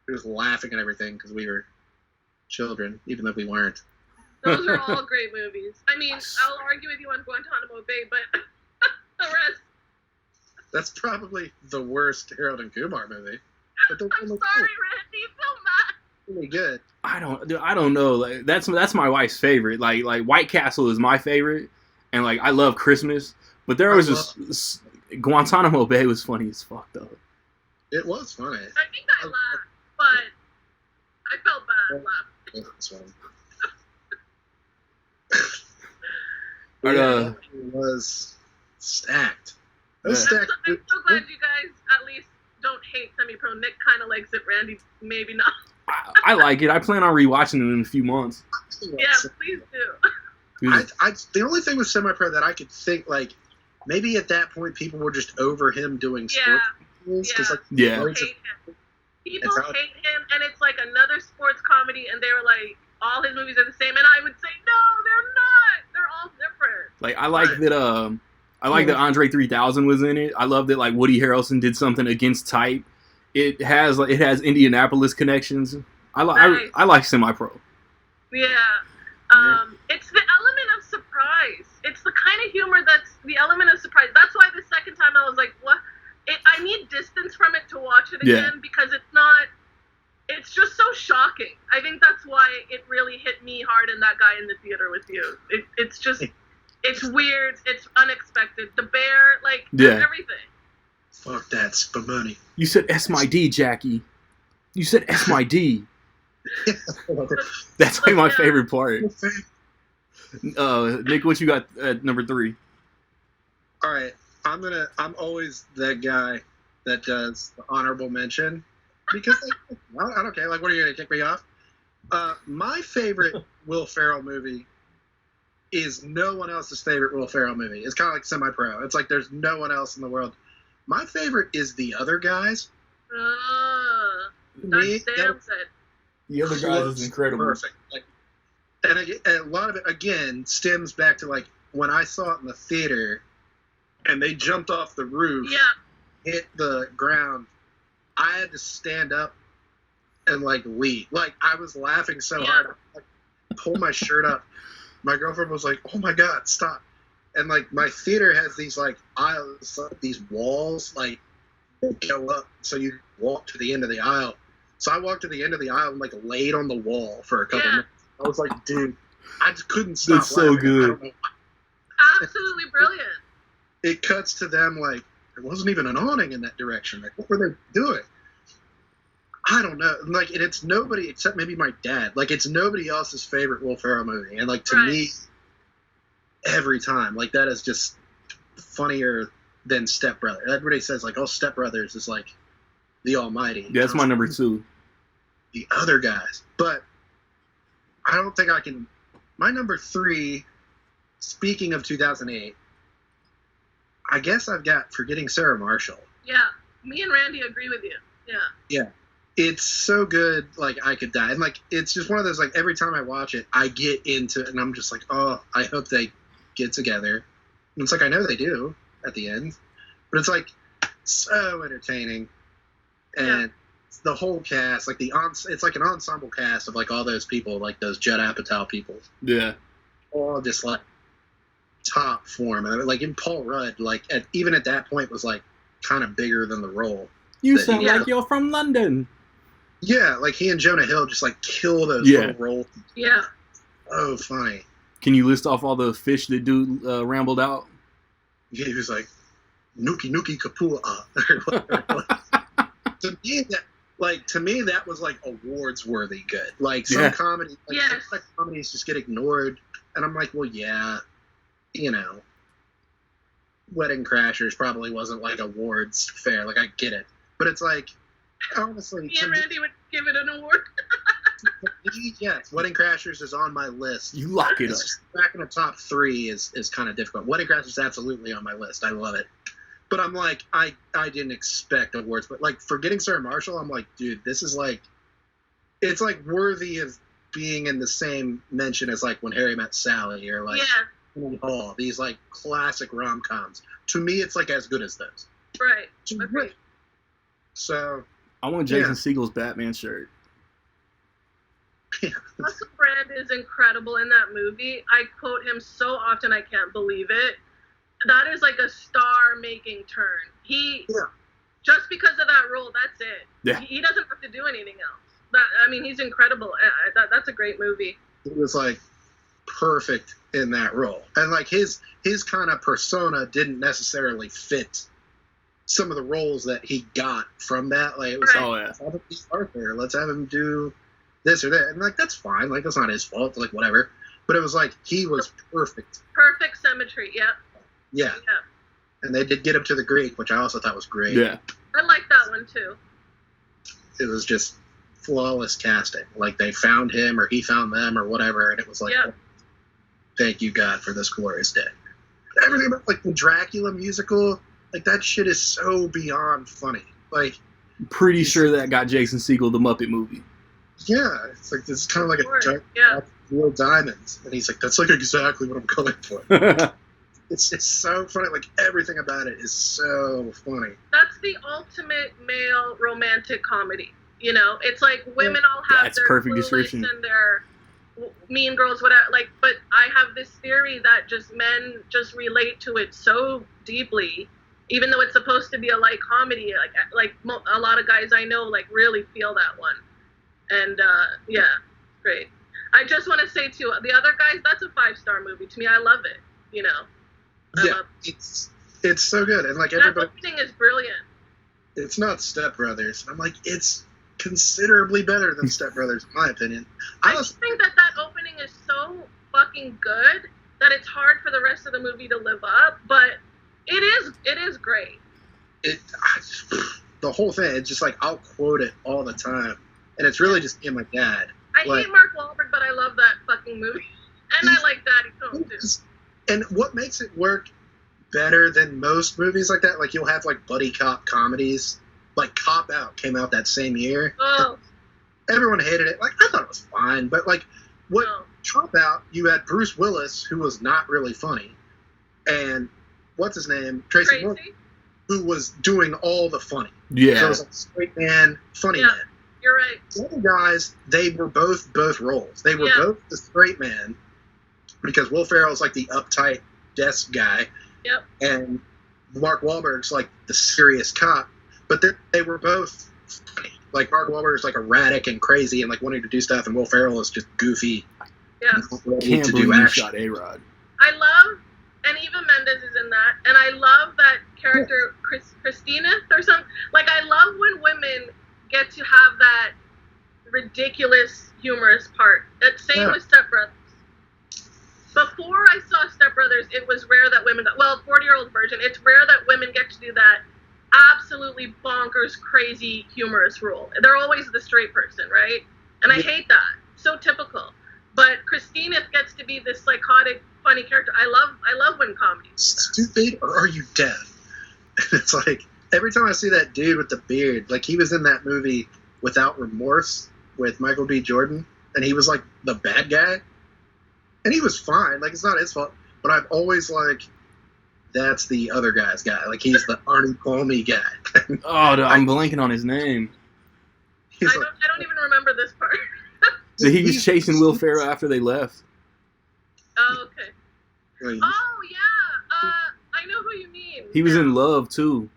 we was laughing and everything because we were children, even though we weren't. Those are all great movies. I mean, I'll argue with you on Guantanamo Bay, but the rest. That's probably the worst Harold and Kumar movie. But I'm sorry, Randy. Feel mad. Really good. I don't know. Like that's my wife's favorite. Like White Castle is my favorite, and like I love Christmas. But there was just Guantanamo Bay was funny as fuck though. It was funny. I think I laughed, but I felt bad laughing. It was funny. It was stacked. I'm so glad you guys at least don't hate Semi-Pro. Nick kind of likes it. Randy, maybe not. I like it. I plan on rewatching it in a few months. Yeah, please do. The only thing with Semi-Pro that I could think, like, maybe at that point people were just over him doing sports movies. People hate him. People hate him, and it's like another sports comedy, and they were like, all his movies are the same, and I would say, no, they're not. They're all different. Like, I like that Andre 3000 was in it. I love that like Woody Harrelson did something against type. It has Indianapolis connections. I like Semi-Pro. Yeah. It's the element of surprise. It's the kind of humor that's the element of surprise. That's why the second time I was like, what? I need distance from it to watch it again because it's just so shocking. I think that's why it really hit me hard and that guy in the theater with you. It's just, it's weird. It's unexpected. The bear, everything. Fuck that spumoni. You said S my D, Jackie. You said S my D. That's like my favorite part. Nick, what you got at number 3? All right, I'm always that guy that does the honorable mention because I don't care. Like, what are you gonna kick me off? My favorite Will Ferrell movie is no one else's favorite Will Ferrell movie. It's kind of like Semi-Pro. It's like there's no one else in the world. My favorite is The Other Guys. That's damn good. The other guys is incredible. Perfect. Like, and a lot of it again stems back to like when I saw it in the theater, and they jumped off the roof, hit the ground. I had to stand up and like leave. Like I was laughing so hard, I like, pulled my shirt up. My girlfriend was like, "Oh my god, stop!" And like my theater has these like aisles, these walls, like go up, so you walk to the end of the aisle. So I walked to the end of the aisle and like laid on the wall for a couple minutes. I was like, dude, I just couldn't stop. That's so good. I don't know. Absolutely brilliant. It cuts to them like there wasn't even an awning in that direction. Like what were they doing? I don't know. Like, and it's nobody except maybe my dad. Like, it's nobody else's favorite Will Ferrell movie. And like to me, every time, like that is just funnier than Step Brother. Everybody says like, oh, Step Brothers is like the almighty. Yeah, that's my number 2. The other guys, but I don't think I can. My number 3. Speaking of 2008, I guess I've got Forgetting Sarah Marshall. Yeah, me and Randy agree with you. Yeah. It's so good, like, I could die. And, like, it's just one of those, like, every time I watch it, I get into it, and I'm just like, oh, I hope they get together. And it's like, I know they do at the end. But it's, like, so entertaining. And the whole cast, like, it's like an ensemble cast of, like, all those people, like, those Judd Apatow people. Yeah. All just, like, top form. And, like, in Paul Rudd, like, even at that point was, like, kind of bigger than the role. You sound like you're from London. Yeah, like he and Jonah Hill just like kill those little roles. Yeah. Oh, funny. Can you list off all the fish that dude rambled out? Yeah, he was like, Nuki Nuki Kapua. To me, that was like awards worthy good. Like some comedy, like comedies just get ignored, and I'm like, well, yeah, you know, Wedding Crashers probably wasn't like awards fair. Like I get it, but it's like. Honestly, me and Randy would give it an award. Yes, Wedding Crashers is on my list. You lock it up. Back in the top 3 is kind of difficult. Wedding Crashers is absolutely on my list. I love it. But I'm like, I didn't expect awards. But like, Forgetting Sarah Marshall, I'm like, dude, this is like, it's like worthy of being in the same mention as like When Harry Met Sally or like all these like classic rom-coms. To me, it's like as good as those. Right. Okay. So. I want Jason Segel's Batman shirt. Russell Brand is incredible in that movie. I quote him so often I can't believe it. That is like a star-making turn. Just because of that role, that's it. Yeah. He doesn't have to do anything else. He's incredible. That's a great movie. He was like perfect in that role, and like his kind of persona didn't necessarily fit some of the roles that he got from that. Like it was let's have him be Arthur, let's have him do this or that, and like that's fine, like that's not his fault, like whatever. But it was like he was perfect symmetry. Yeah. And they did get him to the Greek, which I also thought was great. I like that one too. It was just flawless casting. Like they found him or he found them or whatever, and it was like thank you God for this glorious day. Everything about like the Dracula musical, like, that shit is so beyond funny. Like, I'm pretty sure that got Jason Segel the Muppet movie. Yeah, it's like, it's kind of like a giant real diamond. And he's like, that's like exactly what I'm going for. It's so funny. Like, everything about it is so funny. That's the ultimate male romantic comedy. You know, it's like women all have their perfect description and their Mean Girls, whatever. Like, but I have this theory that just men just relate to it so deeply. Even though it's supposed to be a light comedy, like a lot of guys I know, like, really feel that one. And, great. I just want to say, too, the other guys, that's a 5-star movie. To me, I love it, you know. It's so good. And, like, that everybody... opening is brilliant. It's not Step Brothers. I'm like, it's considerably better than Step Brothers, in my opinion. I just think that opening is so fucking good that it's hard for the rest of the movie to live up, but... It is great. The whole thing, it's just like, I'll quote it all the time. And it's really just me and my dad. I hate Mark Wahlberg, but I love that fucking movie. And I like Daddy Cohen, too. And what makes it work better than most movies like that, like, you'll have, like, buddy cop comedies. like Cop Out came out that same year. Oh. Everyone hated it. Like, I thought it was fine, but like, what Cop Out, you had Bruce Willis, who was not really funny, and what's his name, Tracy Morgan, who was doing all the funny. Yeah. So it was like straight man, funny man. You're right. The other guys, they were both roles. They were both the straight man, because Will Ferrell's like the uptight desk guy. Yep. And Mark Wahlberg's like the serious cop. But they were both funny. Like, Mark Wahlberg's like erratic and crazy and like wanting to do stuff, and Will Ferrell is just goofy. Yeah. Can't to believe do you action. shot A-Rod. I love, and Eva Mendes is in that, and I love that character, Christina or something. Like, I love when women get to have that ridiculous, humorous part. Same with Step Brothers. Before I saw Step Brothers, it was rare that women got, 40-year-old version, it's rare that women get to do that absolutely bonkers, crazy, humorous role. They're always the straight person, right? And I hate that. So typical. But Christina gets to be this psychotic, funny character. I love when comedy. Stupid, or are you deaf? It's like, every time I see that dude with the beard, like, he was in that movie Without Remorse with Michael B. Jordan, and he was like the bad guy, and he was fine. Like, it's not his fault, but I'm always like, that's the other guy's guy. Like, he's the Arnie Palmy guy. I'm blanking on his name. I don't even remember this part. So he was chasing Will Ferrell after they left. Oh, okay. Oh, yeah. I know who you mean. He was in Love, too.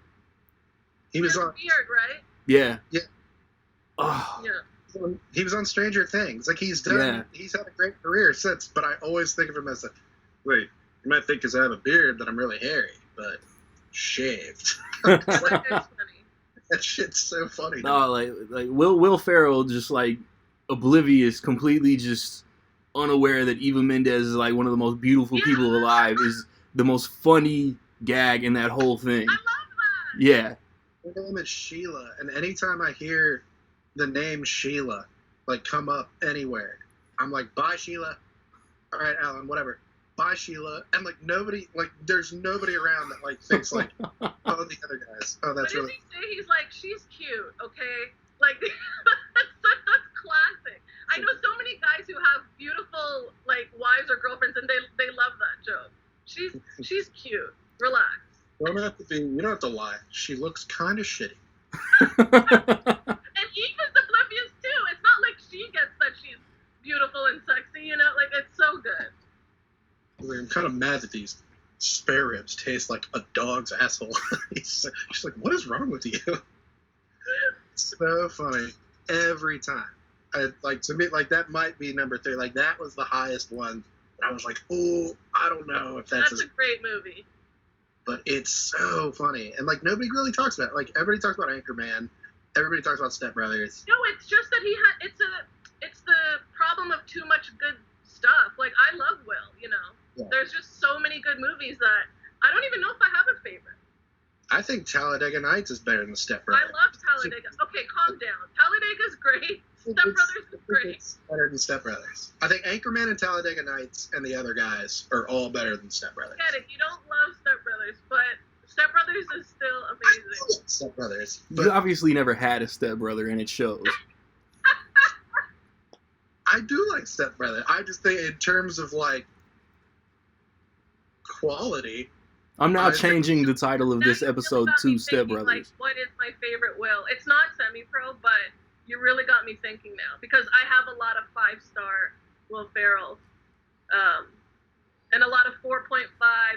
He was on... Weird, right? Yeah. Yeah. Oh. Yeah. He was on Stranger Things. Like, he's had a great career since, but I always think of him as wait, you might think because I have a beard that I'm really hairy, but shaved. That's funny. That shit's so funny. No, like Will Ferrell just like oblivious, completely just unaware that Eva Mendes is like one of the most beautiful people alive, is the most funny gag in that whole thing. I love that. Yeah. Her name is Sheila, and anytime I hear the name Sheila like come up anywhere, I'm like, bye Sheila. All right, Alan, whatever. Bye Sheila. And like there's nobody around that like thinks like, oh, the other guys. Oh, that's really. What does he say? He's like, she's cute, okay? Like, that's classic. I know so many guys who have beautiful like wives or girlfriends, and they love that joke. She's cute. Relax. You don't have to lie. She looks kind of shitty. And Eva's oblivious too. It's not like she gets that she's beautiful and sexy, you know? Like, it's so good. I'm kind of mad that these spare ribs taste like a dog's asshole. She's like, what is wrong with you? So funny. Every time. To me, like, that might be number 3. Like, that was the highest one. And I was like, oh, I don't know if that's a great movie. But it's so funny. And, like, nobody really talks about it. Like, everybody talks about Anchorman. Everybody talks about Step Brothers. No, it's just that it's the problem of too much good stuff. Like, I love Will, you know. Yeah. There's just so many good movies that I don't even know if I have a favorite. I think Talladega Nights is better than Step Brothers. I love Talladega. Okay, calm down. Talladega's great. Step Brothers is great. It's better than Step Brothers. I think Anchorman and Talladega Nights and the other guys are all better than Step Brothers. I get it. You don't love Step Brothers, but Step Brothers is still amazing. I love Step Brothers. You obviously never had a stepbrother, and it shows. I do like Step Brothers. I just think in terms of, like, quality... I'm now changing the title of this episode to Step Brothers. Like, what is my favorite Will? It's not semi-pro, but you really got me thinking now, because I have a lot of 5-star Will Ferrell, and a lot of 4.5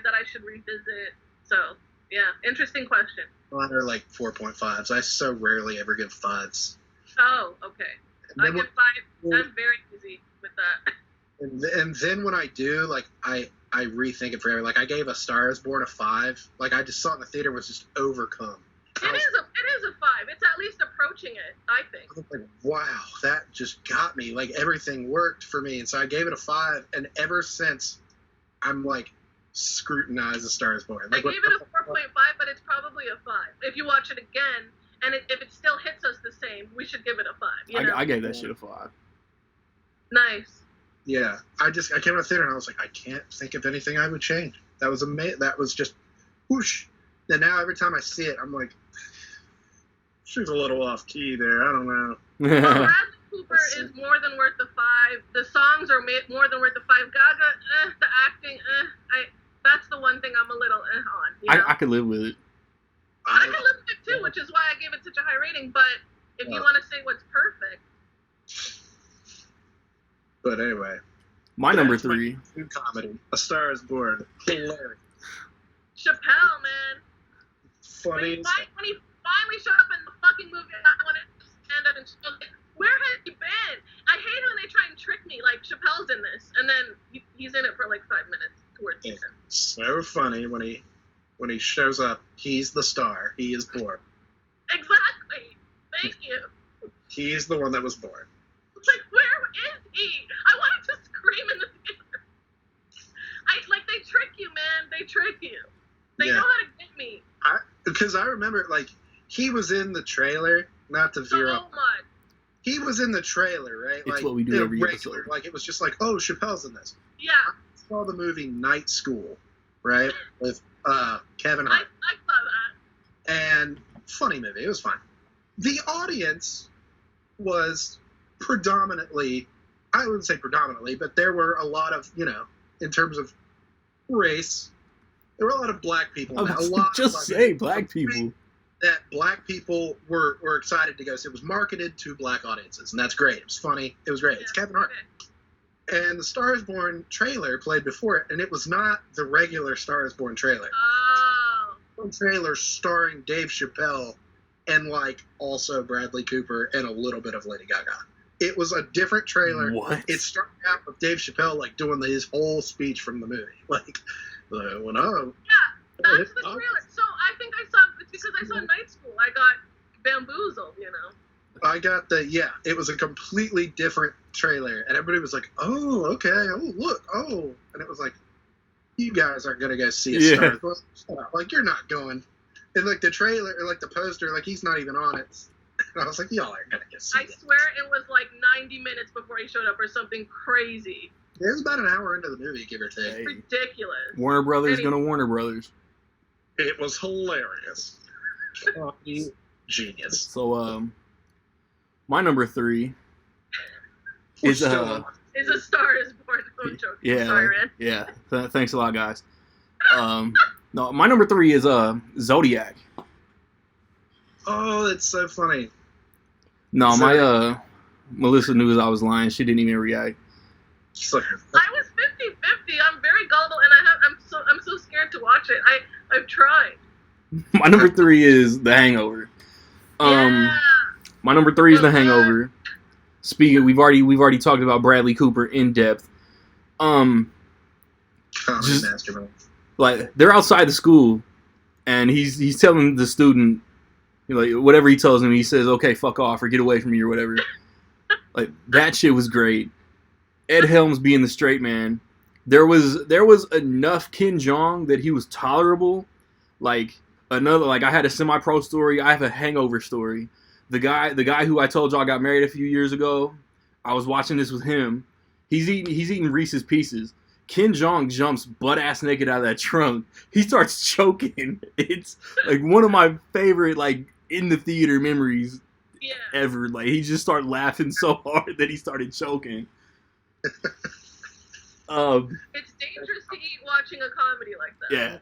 that I should revisit. So, yeah, interesting question. Mine are like 4.5s. I so rarely ever give 5s. Oh, okay. I give 5. I'm very easy with that. And then when I do, like, I rethink it forever. Like, I gave A Star Is Born a 5. Like, I just saw it in the theater, was just overcome. It is a 5. It's at least approaching it, I think. I was like, wow, that just got me. Like, everything worked for me. And so I gave it a 5. And ever since, I'm like, scrutinize A Star Is Born. Like, I gave it a 4.5, but it's probably a 5. If you watch it again, and if it still hits us the same, we should give it a 5. You know? I gave that shit a 5. Nice. Yeah, I came out of the theater and I was like, I can't think of anything I would change. That was amazing. That was just whoosh. And now every time I see it, I'm like, She's a little off key there. I don't know. Bradley Cooper is more than worth the 5. The songs are more than worth the 5. Gaga, the acting, that's the one thing I'm a little on. You know? I could live with it. I can live with it too, which is why I gave it such a high rating. But if you want to say what's perfect. But anyway. My number 3. New comedy. A Star is Born. Hilarious. Chappelle, man. Funny. When he finally showed up in the fucking movie, I wanted to stand up and show, like, where has he been? I hate when they try and trick me. Like, Chappelle's in this, and then he's in it for like 5 minutes towards the end. So funny when he shows up. He's the star. He is born. Exactly. Thank you. He's the one that was born. It's like, where is he? I wanted to scream in the theater. They trick you, man. They trick you. They know how to get me. Because I remember, like, he was in the trailer, not to veer up. Much. He was in the trailer, right? It's like, what we do every episode. Like, it was just like, oh, Chappelle's in this. Yeah. I saw the movie Night School, right? With Kevin Hart. I saw that. And funny movie. It was fun. The audience was predominantly, I wouldn't say predominantly, but there were a lot of, in terms of race, there were a lot of black people. Black people. That black people were excited to go see. It was marketed to black audiences, and that's great. It was funny. It was great. Yeah, it's Kevin Hart. Okay. And the Star is Born trailer played before it, and it was not the regular Star is Born trailer. Oh. Trailer starring Dave Chappelle and, like, also Bradley Cooper and a little bit of Lady Gaga. It was a different trailer. What? It started out with Dave Chappelle, like, doing his whole speech from the movie. Like, when I... Yeah, that's the trailer. So I think it's because I saw Night School. I got bamboozled, I got it was a completely different trailer. And everybody was like, oh, okay, oh, look, oh. And it was like, you guys aren't going to go see a Star Wars. Like, you're not going. And, like, the trailer, or, like, the poster, like, he's not even on it. And I was like, y'all aren't going to get see it. I swear it was, like, 90 minutes before he showed up or something crazy. It was about an hour into the movie, give or take. It's ridiculous. Warner Brothers gonna Warner Brothers. It was hilarious. Genius. So, my number 3 is A Star is Born. No joke. Yeah. Sorry, man. Yeah. Thanks a lot, guys. No, my number 3 is Zodiac. Oh, that's so funny. No, Melissa knew I was lying. She didn't even react. I was 50-50. I'm very gullible, and I'm so scared to watch it. I've tried. My number 3 is The Hangover. Yeah. My number 3 is The Hangover. Speaking, we've already talked about Bradley Cooper in depth. Like, they're outside the school, and he's telling the student, like, whatever he tells him, he says, okay, fuck off or get away from me or whatever. Like, that shit was great. Ed Helms being the straight man. There was enough Ken Jeong that he was tolerable. Like, I had a semi-pro story. I have a hangover story. The guy who I told y'all got married a few years ago, I was watching this with him. He's eating Reese's Pieces. Ken Jeong jumps butt ass naked out of that trunk. He starts choking. It's like one of my favorite, like, in the theater memories ever. Like, he just started laughing so hard that he started choking. It's dangerous to eat watching a comedy like that. Yeah.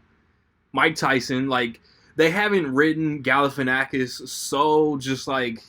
Mike Tyson, like, they haven't written Galifianakis so just, like,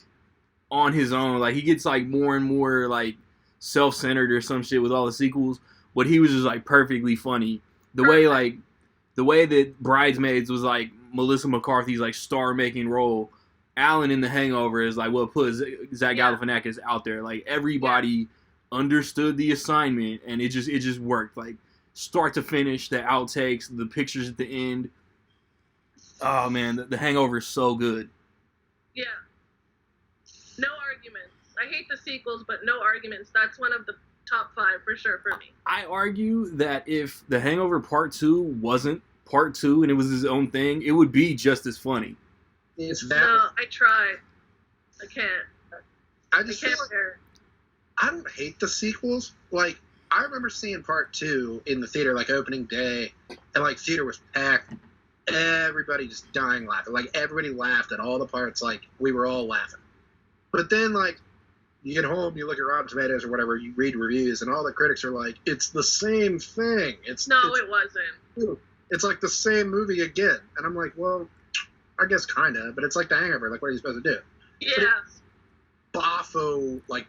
on his own. Like, he gets, like, more and more, like, self-centered or some shit with all the sequels. But he was just, like, perfectly funny. The way that Bridesmaids was, like, Melissa McCarthy's, like, star-making role. Alan in The Hangover is, like, what put Zach Galifianakis out there. Like, everybody understood the assignment, and it just worked. Like, start to finish, the outtakes, the pictures at the end. Oh, man, the Hangover is so good. Yeah. No arguments. I hate the sequels, but no arguments. That's one of the top 5 for sure for me. I argue that if The Hangover Part 2 wasn't Part 2 and it was his own thing, it would be just as funny. No, I tried. I can't. I don't hate the sequels. Like, I remember seeing Part 2 in the theater, like, opening day, and, like, theater was packed. everybody just dying laughing. Like, everybody laughed at all the parts. Like, we were all laughing. But then, like, you get home, you look at Rotten Tomatoes or whatever, you read reviews, and all the critics are like, it's the same thing. It wasn't. It's like the same movie again. And I'm like, well, I guess kind of, but it's like The Hangover. Like, what are you supposed to do? Yeah. Boffo, like,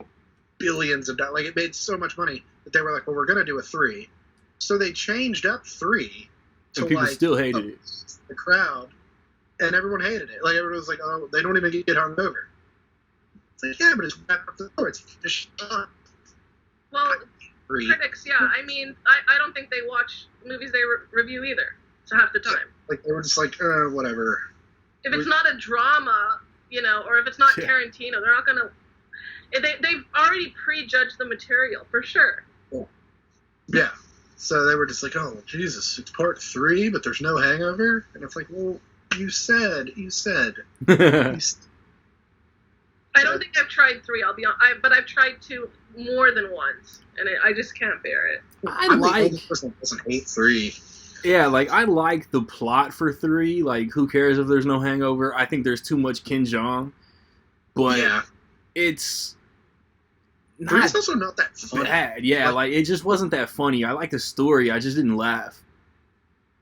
billions of dollars. Like, it made so much money that they were like, well, we're going to do a 3. So they changed up 3 to, and people like, still hated it. The crowd, and everyone hated it. Like, everyone was like, oh, they don't even get hungover. It's like, yeah, but it's wrapped up the door. It's just well, critics, yeah. I mean, I don't think they watch movies they review either. So half the time. Like, they were just like, whatever. If it's not a drama, you know, or if it's not Tarantino, they're not gonna. They've already prejudged the material for sure. Yeah. So they were just like, oh, Jesus, it's part 3, but there's no hangover? And it's like, well, you said. I don't think I've tried 3, I'll be honest. But I've tried 2 more than once, and I just can't bear it. I'm the only person that doesn't hate 3. Yeah, like, I like the plot for 3. Like, who cares if there's no hangover? I think there's too much Ken Jeong. But it's not, it's also not that funny. Bad. Yeah, like, it just wasn't that funny. I like the story. I just didn't laugh.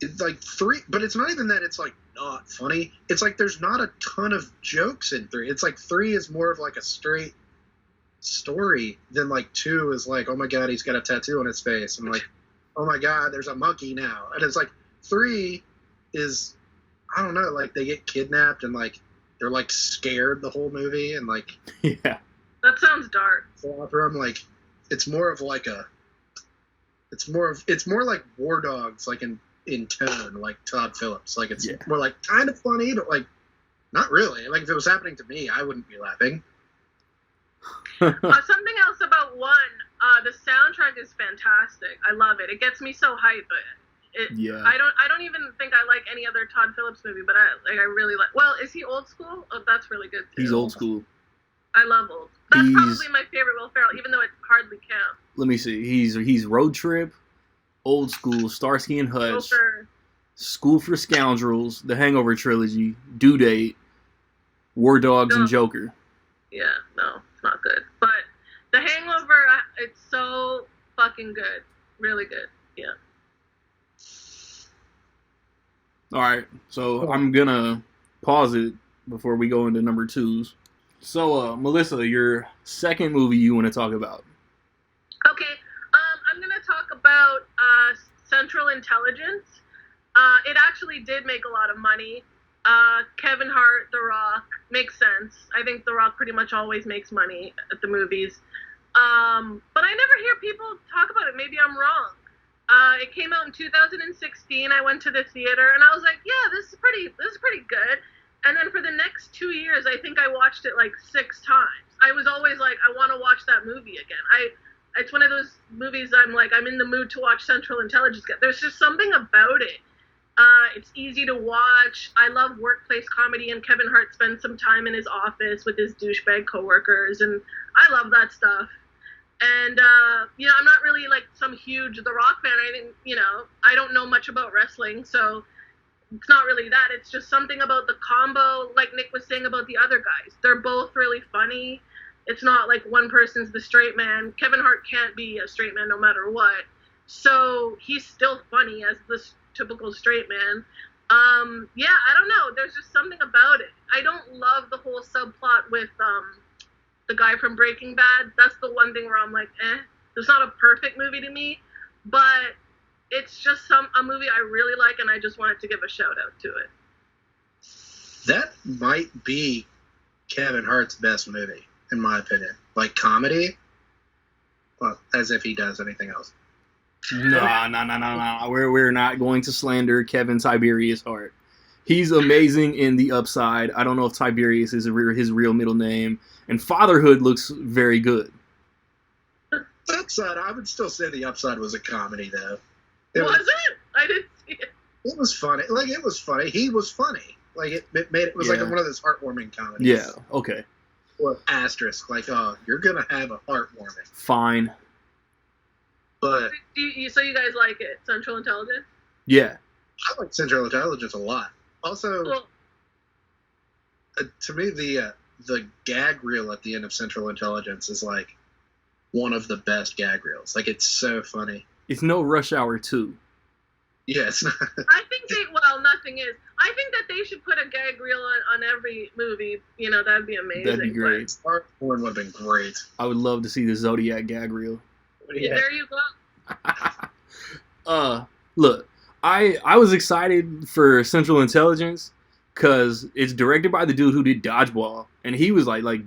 It's like 3, but it's not even that it's, like, not funny. It's like there's not a ton of jokes in 3. It's like 3 is more of, like, a straight story than, like, 2 is like, oh my god, he's got a tattoo on his face. And, like, oh my god, there's a monkey now. And it's like, 3 is, I don't know, like, they get kidnapped and, like, they're, like, scared the whole movie. And, like... Yeah. That sounds dark. So I'm like, it's more of like it's more like War Dogs, like in tone, like Todd Phillips. Like, it's more like kind of funny, but like not really. Like, if it was happening to me, I wouldn't be laughing. Something else about 1, the soundtrack is fantastic. I love it. It gets me so hyped. I don't even think I like any other Todd Phillips movie, but I really like. Well, is he old school? Oh, that's really good too. He's old school. I love old. That's probably my favorite Will Ferrell, even though it hardly counts. Let me see. He's Road Trip, Old School, Starsky and Hutch, Joker. School for Scoundrels, The Hangover trilogy, Due Date, War Dogs, and Joker. Yeah, no, it's not good. But The Hangover, it's so fucking good. Really good. Yeah. All right, so I'm gonna pause it before we go into number 2s. So, Melissa, your second movie you want to talk about? Okay, I'm going to talk about Central Intelligence. It actually did make a lot of money. Kevin Hart, The Rock, makes sense. I think The Rock pretty much always makes money at the movies. But I never hear people talk about it. Maybe I'm wrong. It came out in 2016. I went to the theater, and I was like, yeah, this is pretty good. And then for the next 2 years, I think I watched it like 6 times. I was always like, I want to watch that movie again. It's one of those movies I'm like, I'm in the mood to watch Central Intelligence again. There's just something about it. It's easy to watch. I love workplace comedy, and Kevin Hart spends some time in his office with his douchebag coworkers, and I love that stuff. And, I'm not really like some huge The Rock fan. I don't know much about wrestling, so... It's not really that. It's just something about the combo, like Nick was saying about the other guys. They're both really funny. It's not like one person's the straight man. Kevin Hart can't be a straight man no matter what. So he's still funny as the typical straight man. I don't know. There's just something about it. I don't love the whole subplot with the guy from Breaking Bad. That's the one thing where I'm like, It's not a perfect movie to me, but... It's just a movie I really like, and I just wanted to give a shout-out to it. That might be Kevin Hart's best movie, in my opinion. Like, comedy? Well, as if he does anything else. No. We're not going to slander Kevin Tiberius Hart. He's amazing in The Upside. I don't know if Tiberius is his real middle name. And Fatherhood looks very good. Upside, I would still say The Upside was a comedy, though. Was it? I didn't see it. It was funny. Like, it was funny. He was funny. Like, it was like one of those heartwarming comedies. Yeah, okay. Or asterisk. Like, oh, you're going to have a heartwarming. Fine. But... So you guys like it, Central Intelligence? Yeah. I like Central Intelligence a lot. Also, Well, to me, the gag reel at the end of Central Intelligence is like one of the best gag reels. Like, it's so funny. It's no Rush Hour 2. Yeah, it's not. I think nothing is. I think that they should put a gag reel on every movie. You know, that'd be amazing. That'd be great. Star Wars would have been great. I would love to see the Zodiac gag reel. Yeah. There you go. Look, I was excited for Central Intelligence because it's directed by the dude who did Dodgeball, and he was like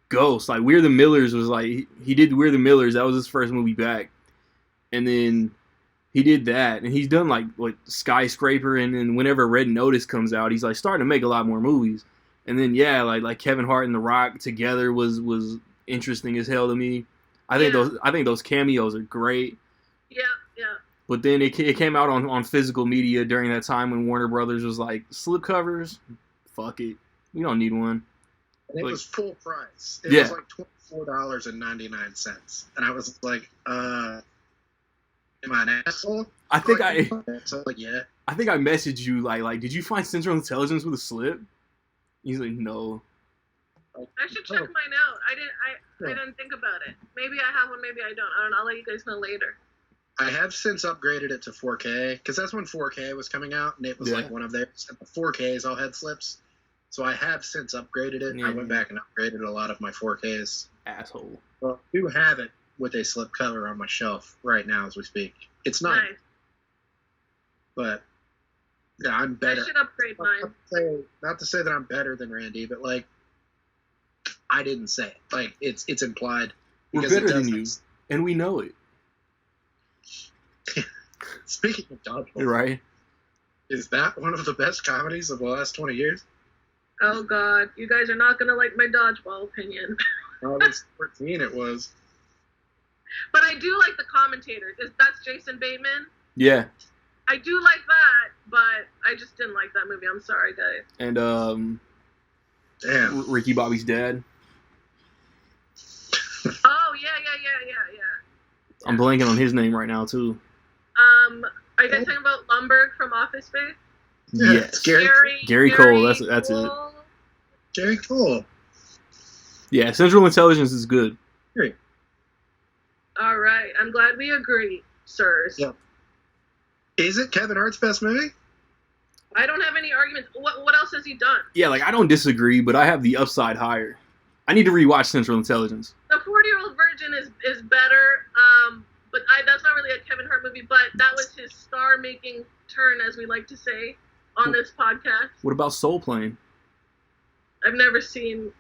Ghost. Like We're the Millers was like he did We're the Millers. That was his first movie back, and then he did that, and he's done like Skyscraper, and then whenever Red Notice comes out, he's like starting to make a lot more movies. And then yeah, like Kevin Hart and The Rock together was interesting as hell to me. I think those cameos are great. Yeah. But then it came out on physical media during that time when Warner Brothers was like, slipcovers, fuck it, we don't need one. And it Like- was full price. It Yeah. was like $24.99, and I was like, am I an asshole? I think So like, yeah. I think I messaged you like, did you find Central Intelligence with a slip? He's like, no. I should check mine out. I didn't think about it. Maybe I have one. Maybe I don't. I don't know. I'll let you guys know later. I have since upgraded it to 4K because that's when 4K was coming out, and it was like one of theirs. And the 4Ks all had slips, so I have since upgraded it. Yeah. I went back and upgraded a lot of my 4Ks. Asshole. Well, I do have it with a slip cover on my shelf right now as we speak. It's not, Nice. but yeah, I'm better. I should upgrade mine. Not to say that I'm better than Randy, but like, I didn't say it. Like, it's implied. We're because it better than does you, that. and we know it, Speaking of Dodgeball, right? is that one of the best comedies of the last 20 years? Oh God, you guys are not gonna like my dodgeball opinion. Oh, it's 14 it was. But I do like the commentators. That's Jason Bateman. Yeah. I do like that, but I just didn't like that movie. I'm sorry, guys. And Damn. Ricky Bobby's dad. Oh yeah. I'm blanking on his name right now too. Are you guys talking about Lumberg from Office Space? Yeah, Yes. it's Gary Cole, that's it. Cole. Gary Cole. Yeah, Central Intelligence is good. All right, I'm glad we agree, sirs. Yeah. Is it Kevin Hart's best movie? I don't have any arguments. What else has he done? Yeah, like I don't disagree, but I have the upside higher. I need to rewatch Central Intelligence. The 40-Year-Old Virgin is better, but that's not really a Kevin Hart movie, but that was his star-making turn, as we like to say, on this podcast. What about Soul Plane? I've never seen...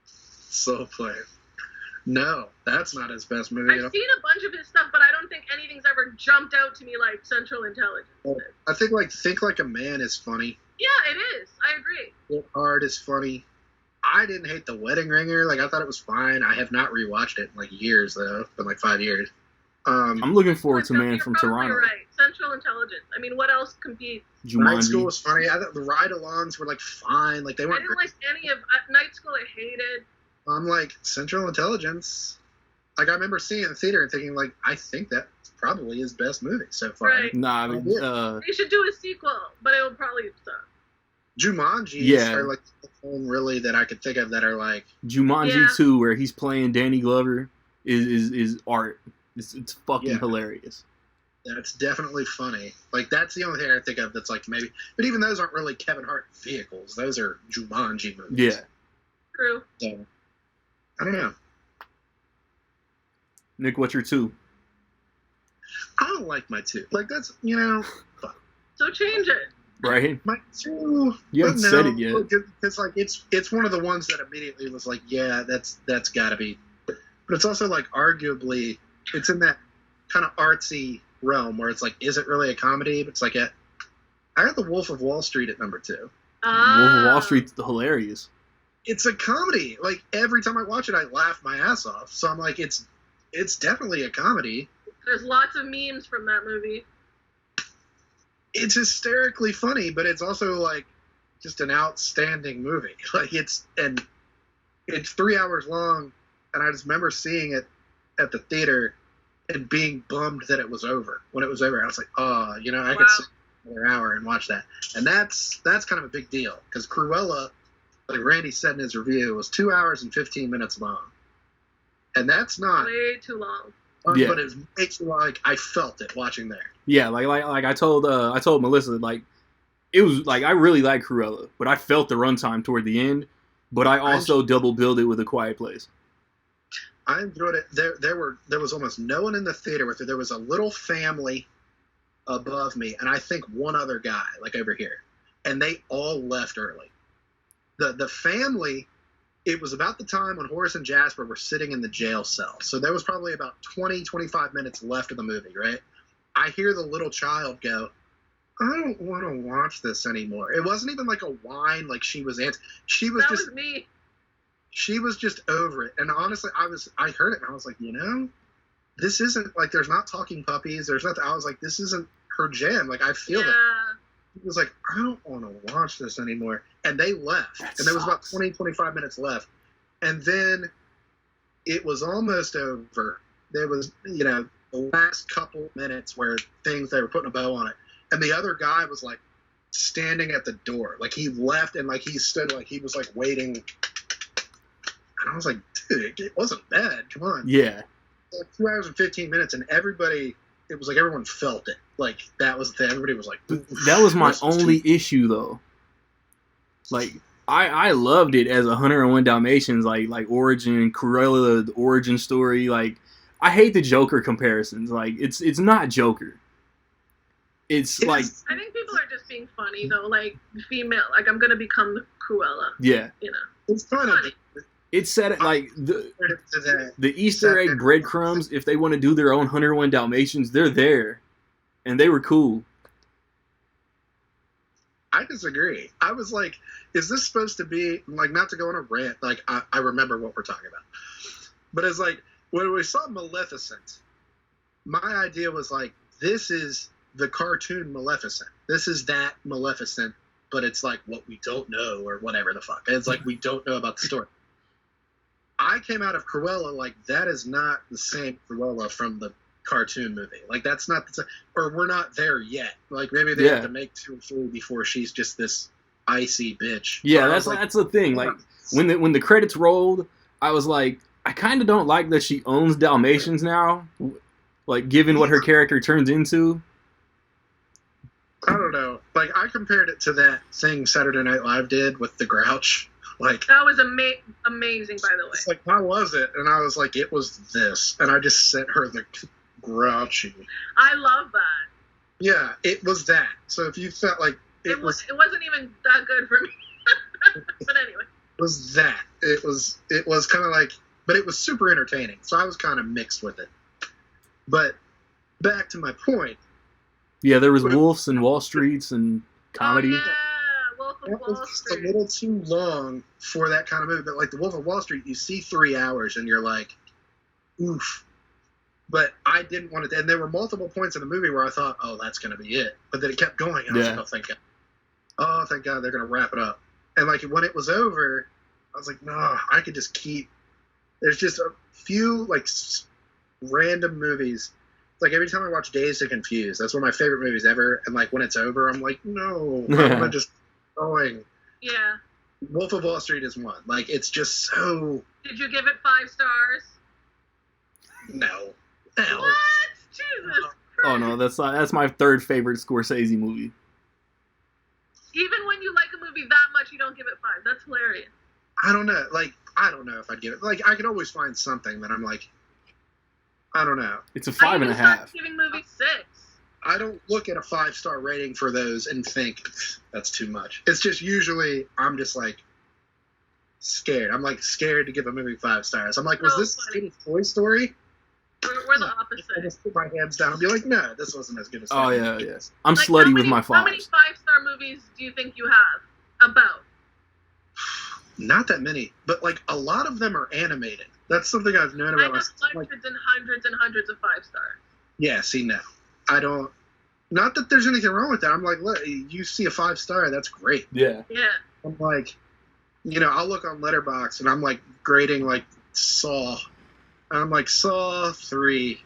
Soul Plane. No, that's not his best movie. I've seen a bunch of his stuff, but I don't think anything's ever jumped out to me like Central Intelligence. I think Think Like a Man is funny. Yeah, it is. I agree. Work Hard is funny. I didn't hate The Wedding Ringer. Like, I thought it was fine. I have not rewatched it in like years though. It's been like 5 years. I'm looking forward to Man You're from probably Toronto. Right. Central Intelligence. I mean, what else competes? Night School Jumanji. was funny. I thought the ride-alongs were like fine. Like, they I weren't didn't great. like any of Night School. I hated. I'm like, Central Intelligence. Like, I remember seeing it in the theater and thinking, like, I think that's probably his best movie so far. Right. Nah, I mean, They should do a sequel, but it will probably suck. Jumanji Yeah. are like the only really that I could think of that are like, Jumanji Yeah. 2, where he's playing Danny Glover, is art. It's fucking Yeah. hilarious. that's definitely funny. Like, that's the only thing I think of that's like maybe, but even those aren't really Kevin Hart vehicles. Those are Jumanji movies. Yeah. True. So, I don't know. Nick, what's your 2? I don't like my 2. Like, that's, you know, So change it. Right? my 2. You haven't said it yet. It's like, it's one of the ones that immediately was like, yeah, that's gotta be. But it's also like, arguably, it's in that kind of artsy realm where it's like, is it really a comedy? But it's like, I got The Wolf of Wall Street at number 2. Wolf of Wall Street's hilarious. It's a comedy. Like, every time I watch it, I laugh my ass off. So I'm like, it's definitely a comedy. There's lots of memes from that movie. It's hysterically funny, but it's also like just an outstanding movie. Like, it's 3 hours long, and I just remember seeing it at the theater and being bummed that it was over. When it was over, I was like, oh, you know, I Wow. could sit for an hour and watch that. And that's kind of a big deal because Cruella, like Randy said in his review, was 2 hours and 15 minutes long. And that's not, Way too long. Yeah. but it makes me like, I felt it watching there. Yeah, like I told Melissa, like, it was like, I really like Cruella, but I felt the runtime toward the end, but I also double billed it with A Quiet Place. I enjoyed it. There was almost no one in the theater with it. There was a little family above me, and I think one other guy, like over here, and they all left early. The family, it was about the time when Horace and Jasper were sitting in the jail cell, so there was probably about 20-25 minutes left of the movie, right? I hear the little child go, I don't want to watch this anymore. It wasn't even like a whine, like she was she was That just was me. she was just over it. And honestly, I heard it and I was like, you know, this isn't like, there's not talking puppies. There's nothing. I was like, this isn't her jam. Like, I feel that. It was like, I don't want to watch this anymore. And they left. And there was about 20-25 minutes left. And then it was almost over. There was, you know, the last couple minutes where they were putting a bow on it. And the other guy was like standing at the door. Like, he left and like he stood, like he was like waiting. And I was like, dude, it wasn't bad. Come on. Yeah. Like 2 hours and 15 minutes, and everybody, it was like everyone felt it. Like, that was the thing. Everybody was like, That was my only issue, though. Like, I loved it as 101 Dalmatians, like origin, Cruella, the origin story. Like, I hate the Joker comparisons. Like, it's not Joker. It's like, I think people are just being funny though. Like female, like I'm gonna become Cruella. yeah. You know, it's kind of funny. It's set like the the Easter egg breadcrumbs. If they want to do their own 101 Dalmatians, they're there, and they were cool. I disagree. I was like, is this supposed to be, like, not to go on a rant, like, I remember what we're talking about. But it's like, when we saw Maleficent, my idea was like, this is the cartoon Maleficent. This is that Maleficent, but it's like what we don't know or whatever the fuck. It's like we don't know about the story. I came out of Cruella like, that is not the same Cruella from the cartoon movie. Like, that's not the, or we're not there yet. Like, maybe they have to make 2 or 3 before she's just this icy bitch. Yeah, that's the thing. Like, when the credits rolled, I was like, I kind of don't like that she owns Dalmatians now. Like, given what her character turns into. I don't know. Like, I compared it to that thing Saturday Night Live did with the Grouch. Like, that was amazing, by the way. it's like, how was it? And I was like, it was this. And I just sent her the Grouchy. I love that. Yeah, it was that. So if you felt like It wasn't even that good for me. But anyway. It was that. It was kind of like, but it was super entertaining. So I was kind of mixed with it. But back to my point. Yeah, there was Wolves and Wall Streets and comedy. Oh, yeah. Wolf of That was Wall just a Street. little too long for that kind of movie. But like the Wolf of Wall Street, you see 3 hours and you're like, oof. But I didn't want it. And there were multiple points in the movie where I thought, oh, that's going to be it. But then it kept going. And I was like, oh, thank God. Oh, thank God they're going to wrap it up. And like when it was over, I was like, no, I could just keep. There's just a few like random movies. Like every time I watch Dazed and Confused, that's one of my favorite movies ever. And like when it's over, I'm like, no, I want to just going. Yeah. Wolf of Wall Street is one. Like it's just so. Did you give it 5 stars? No. What? Jesus Christ. Oh no, that's my 3rd favorite Scorsese movie. Even when you like a movie that much, you don't give it 5. That's hilarious. I don't know. Like I don't know if I'd give it. Like I could always find something that I'm like, I don't know. It's a I 5.5. even started giving movies 6. I don't look at a 5-star rating for those and think that's too much. It's just usually I'm just like scared. I'm like scared to give a movie 5 stars. I'm like, was this as good as Toy Story? We're the I opposite. just put my hands down and be like, no, this wasn't as good as. Oh yeah, yeah. I'm Like, slutty how with many- my How many 5s. 5-star movies do you think you have? About? Not that many, but like a lot of them are animated. That's something I've known I about have myself. Like, hundreds and hundreds and hundreds of 5 stars. yeah, see, no, I don't. Not that there's anything wrong with that. I'm like, look, you see a 5-star, that's great. Yeah. Yeah. I'm like, you know, I'll look on Letterboxd and I'm like grading like Saw. And I'm like, Saw 3.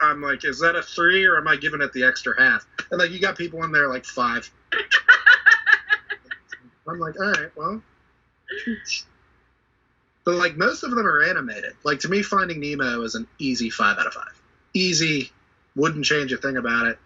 I'm like, is that a 3 or am I giving it the extra half? And like, you got people in there like 5. I'm like, all right, well. But like, most of them are animated. Like, to me, Finding Nemo is an easy 5 out of 5. Easy, wouldn't change a thing about it.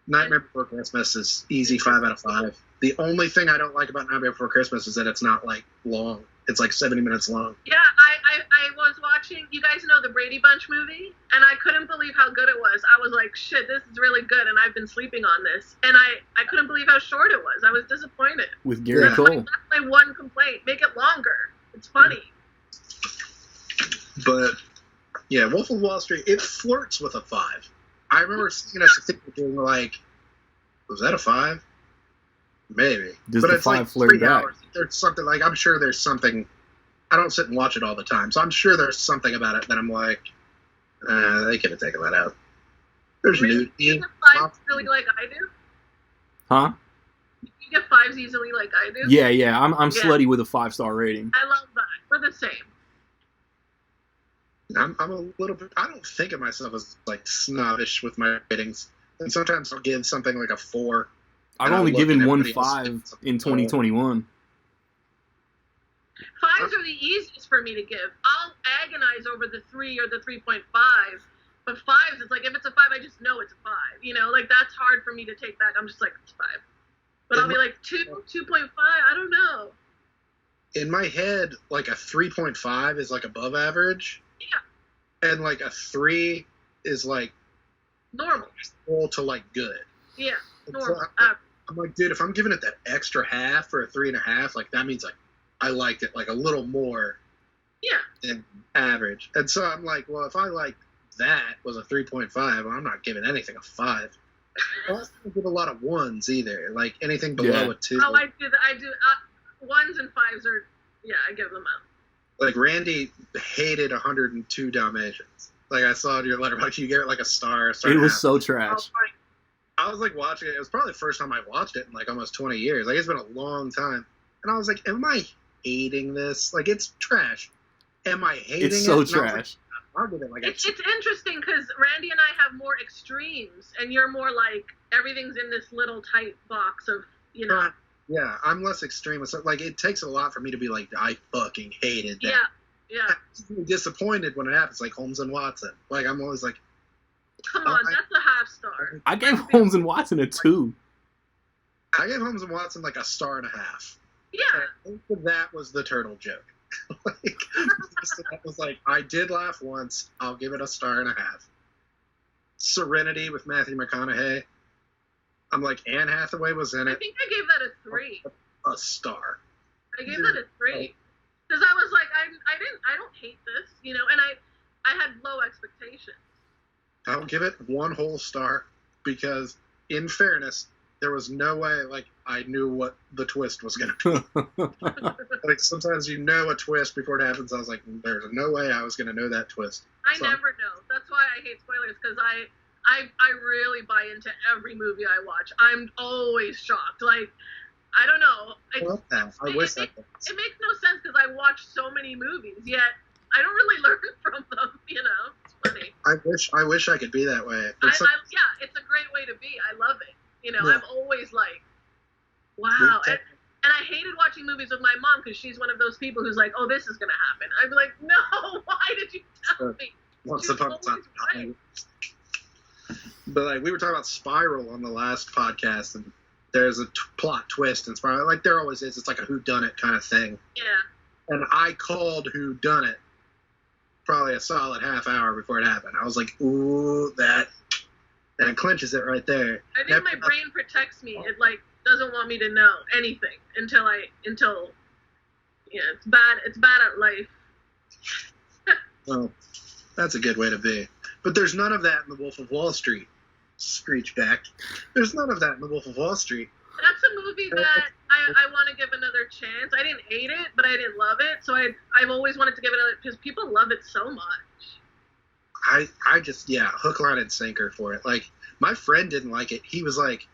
Nightmare Before Christmas is easy 5 out of 5. The only thing I don't like about Nightmare Before Christmas is that it's not like long. It's like 70 minutes long. Yeah, I was watching, you guys know the Brady Bunch movie, and I couldn't believe how good it was. I was like, shit, this is really good, and I've been sleeping on this. And I couldn't believe how short it was. I was disappointed. With Gary Cole. That's my one complaint. Make it longer. It's funny. But, yeah, Wolf of Wall Street, it flirts with a 5. I remember seeing us thinking, like, was that a 5? Maybe. Does but the it's 5 like flirt 3 back? hours. There's something, like, I'm sure there's something. I don't sit and watch it all the time, so I'm sure there's something about it that I'm like, they could have taken that out. There's Really? nudity. You get 5s really like I do? Huh? You get 5s easily like I do? Yeah. I'm Yeah. slutty with a 5-star rating. I love that. We're the same. I'm a little bit. I don't think of myself as like snobbish with my ratings, and sometimes I'll give something like a 4. I've And I only look given at one everybody else 5 and it's like, in 2021. 5s are the easiest for me to give. I'll agonize over the 3 or the 3.5, but 5s, it's like, if it's a 5, I just know it's a 5. You know, like, that's hard for me to take back. I'm just like, it's 5. But I'll be like, 2, 2.5, I don't know. In my head, like a 3.5 is like above average. Yeah. And like a 3 is like Normal. full to like good. Yeah, And so normal. I'm like, dude, if I'm giving it that extra half or a 3.5, like that means like I liked it like a little more Yeah. than average. And so I'm like, well, if I like that was a 3.5, well, I'm not giving anything a 5. I don't give a lot of 1s either. Like anything below a 2. Oh, I do. 1s and 5s are, yeah, I give them out. Like Randy hated 102 Dalmatians. Like I saw in your letterbox, you gave it like a star. It was so Oh, trash. fine. I was like watching it. It was probably the first time I watched it in like almost 20 years. Like it's been a long time. And I was like, am I hating this? Like it's trash. Am I hating it? It's so And I was like, trash. I'll give it like a It's interesting because Randy and I have more extremes, and you're more like, everything's in this little tight box of, you know. Yeah, I'm less extreme. So, like, it takes a lot for me to be like, I fucking hated that. Yeah. I'm disappointed when it happens, like Holmes and Watson. Like, I'm always like, Come on, that's a half star. I gave Holmes and Watson a 2. I gave Holmes and Watson like a 1.5 stars. Yeah. I think that was the turtle joke. Like, that was like, I did laugh once. I'll give it a 1.5 stars. Serenity with Matthew McConaughey. I'm like, Anne Hathaway was in I it. think I gave that a 3. A star. I gave that a 3. Because I was like, I don't hate this, you know, and I had low expectations. I'll give it 1 whole star because, in fairness, there was no way, like, I knew what the twist was going to be. Like, sometimes you know a twist before it happens. I was like, there's no way I was going to know that twist. I So- never know. That's why I hate spoilers, because I really buy into every movie I watch. I'm always shocked. Like, I don't know. I wish that was. It makes no sense because I watch so many movies, yet I don't really learn from them, you know? It's funny. I wish I could be that way. But Yeah, it's a great way to be. I love it. You know, Yeah. I'm always like, wow. And I hated watching movies with my mom because she's one of those people who's like, oh, this is going to happen. I'd be like, no, why did you tell me? Once She upon a was time. always right. But like we were talking about Spiral on the last podcast, and there's a plot twist in Spiral. Like there always is. It's like a whodunit kind of thing. Yeah. And I called whodunit probably a solid half hour before it happened. I was like, ooh, that clinches it right there. I think my brain protects me. It like doesn't want me to know anything until yeah, it's bad at life. Well, that's a good way to be. But there's none of that in The Wolf of Wall Street. Screech back. There's none of that in The Wolf of Wall Street. That's a movie that I want to give another chance. I didn't hate it, but I didn't love it. So I've always wanted to give it another, because people love it so much. I just, yeah, hook, line, and sinker for it. Like, my friend didn't like it. He was, like,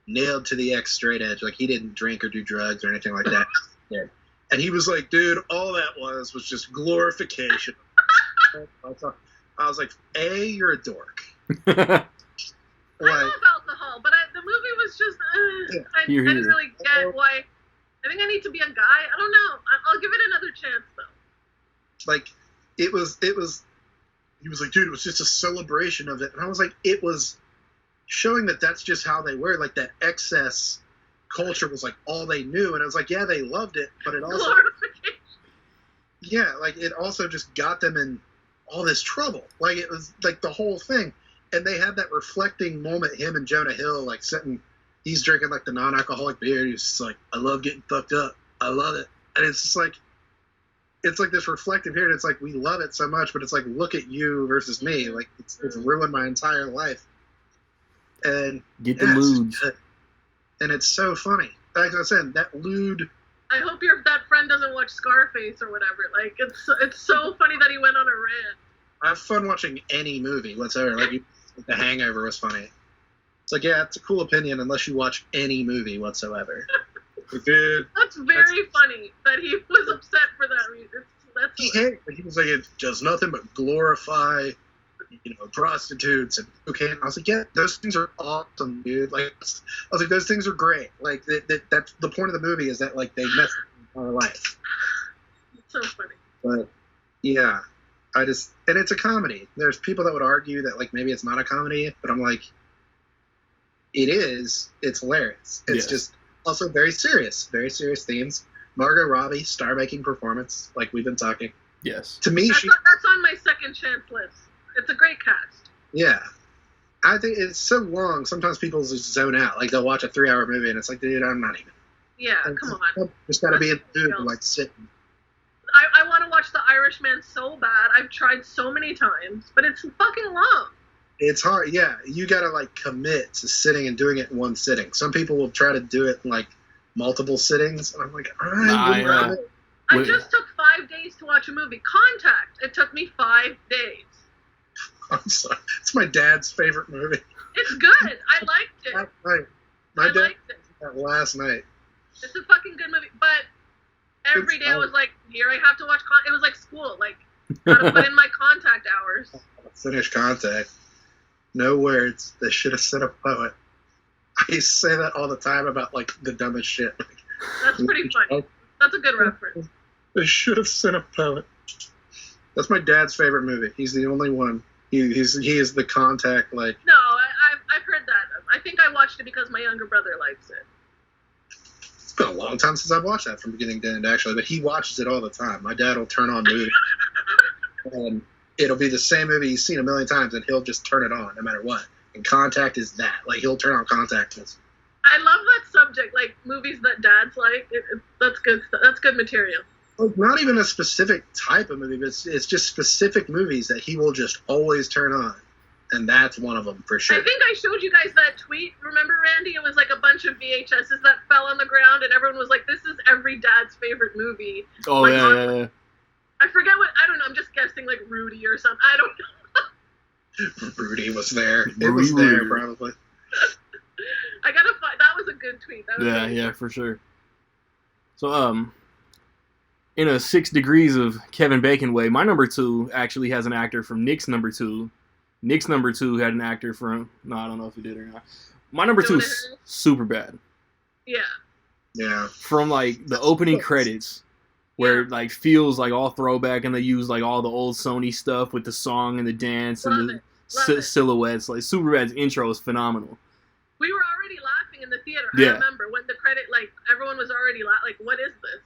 nailed to the X straight edge. Like, he didn't drink or do drugs or anything like that. Yeah. And he was like, dude, all that was just glorification. I was like, A, you're a dork. I love alcohol, but the movie was just, I didn't really get why. I think I need to be a guy. I don't know. I'll give it another chance, though. Like, he was like, dude, it was just a celebration of it. And I was like, it was showing that that's just how they were. Like, that excess culture was, like, all they knew. And I was like, yeah, they loved it, but it also... Yeah, like, it also just got them in all this trouble. Like, it was, like, the whole thing. And they had that reflecting moment, him and Jonah Hill, like, sitting... He's drinking, like, the non-alcoholic beer. He's just like, I love getting fucked up. I love it. And it's just like... It's like this reflective here, and it's like, we love it so much, but it's like, look at you versus me. Like, it's ruined my entire life. And get the moods. And it's so funny. Like I said, that lewd... I hope that friend doesn't watch Scarface or whatever. Like, it's so funny that he went on a rant. I have fun watching any movie whatsoever. Like, The Hangover was funny. It's like, yeah, it's a cool opinion unless you watch any movie whatsoever. Dude, that's very funny that he was upset for that reason. He was like, it does nothing but glorify, prostitutes and cocaine. I was like, yeah, those things are awesome, dude. Like, I was like, those things are great. Like, that's the point of the movie, is that, like, they mess with our life. It's so funny. But yeah, and it's a comedy. There's people that would argue that, like, maybe it's not a comedy, but I'm like, it is. It's hilarious. It's just also very serious themes. Margot Robbie, star-making performance, like we've been talking. Yes. To me, that's on my second chance list. It's a great cast. Yeah. I think it's so long, sometimes people just zone out. Like, they'll watch a 3-hour movie, and it's like, dude, I'm not even. Yeah, come on. Just gotta be in the mood and, like, sitting. I want to watch The Irishman so bad. I've tried so many times, but it's fucking long. It's hard, yeah. You gotta, like, commit to sitting and doing it in one sitting. Some people will try to do it in, like, multiple sittings, and I'm like, all right. I just took 5 days to watch a movie. Contact. It took me 5 days. I'm sorry. It's my dad's favorite movie. It's good. I liked it. My dad liked it last night. It's a fucking good movie, but every day I was like, here I have to watch. It was like school. Like, gotta put in my Contact hours. Finish Contact. No words. They should have sent a poet. I used to say that all the time about, like, the dumbest shit. That's pretty funny. That's a good reference. They should have sent a poet. That's my dad's favorite movie. He's the only one. He is the Contact, like... No, I've heard that. I think I watched it because my younger brother likes it. It's been a long time since I've watched that from beginning to end, actually, but he watches it all the time. My dad will turn on movies, and it'll be the same movie he's seen a million times, and he'll just turn it on no matter what. And Contact is that. Like, he'll turn on Contact. I love that subject, like, movies that dads like. That's good stuff. That's good material. Like, not even a specific type of movie, but it's just specific movies that he will just always turn on. And that's one of them, for sure. I think I showed you guys that tweet. Remember, Randy? It was like a bunch of VHSs that fell on the ground, and everyone was like, this is every dad's favorite movie. Oh, like, yeah. I forget I don't know, I'm just guessing, like, Rudy or something. I don't know. Rudy was there. It was there, probably. I gotta find... That was a good tweet. That was yeah, for sure. So, in a 6 Degrees of Kevin Bacon way, my number 2 actually has an actor from Nick's number 2. Nick's number 2 had an actor from... No, I don't know if he did or not. My number 2 is Superbad. Yeah. Yeah. From, like, the opening credits, where it, like, feels like all throwback, and they use, like, all the old Sony stuff with the song and the dance and the silhouettes. Like, Superbad's intro is phenomenal. We were already laughing in the theater. Yeah. I remember when the credit, like, everyone was already like, what is this?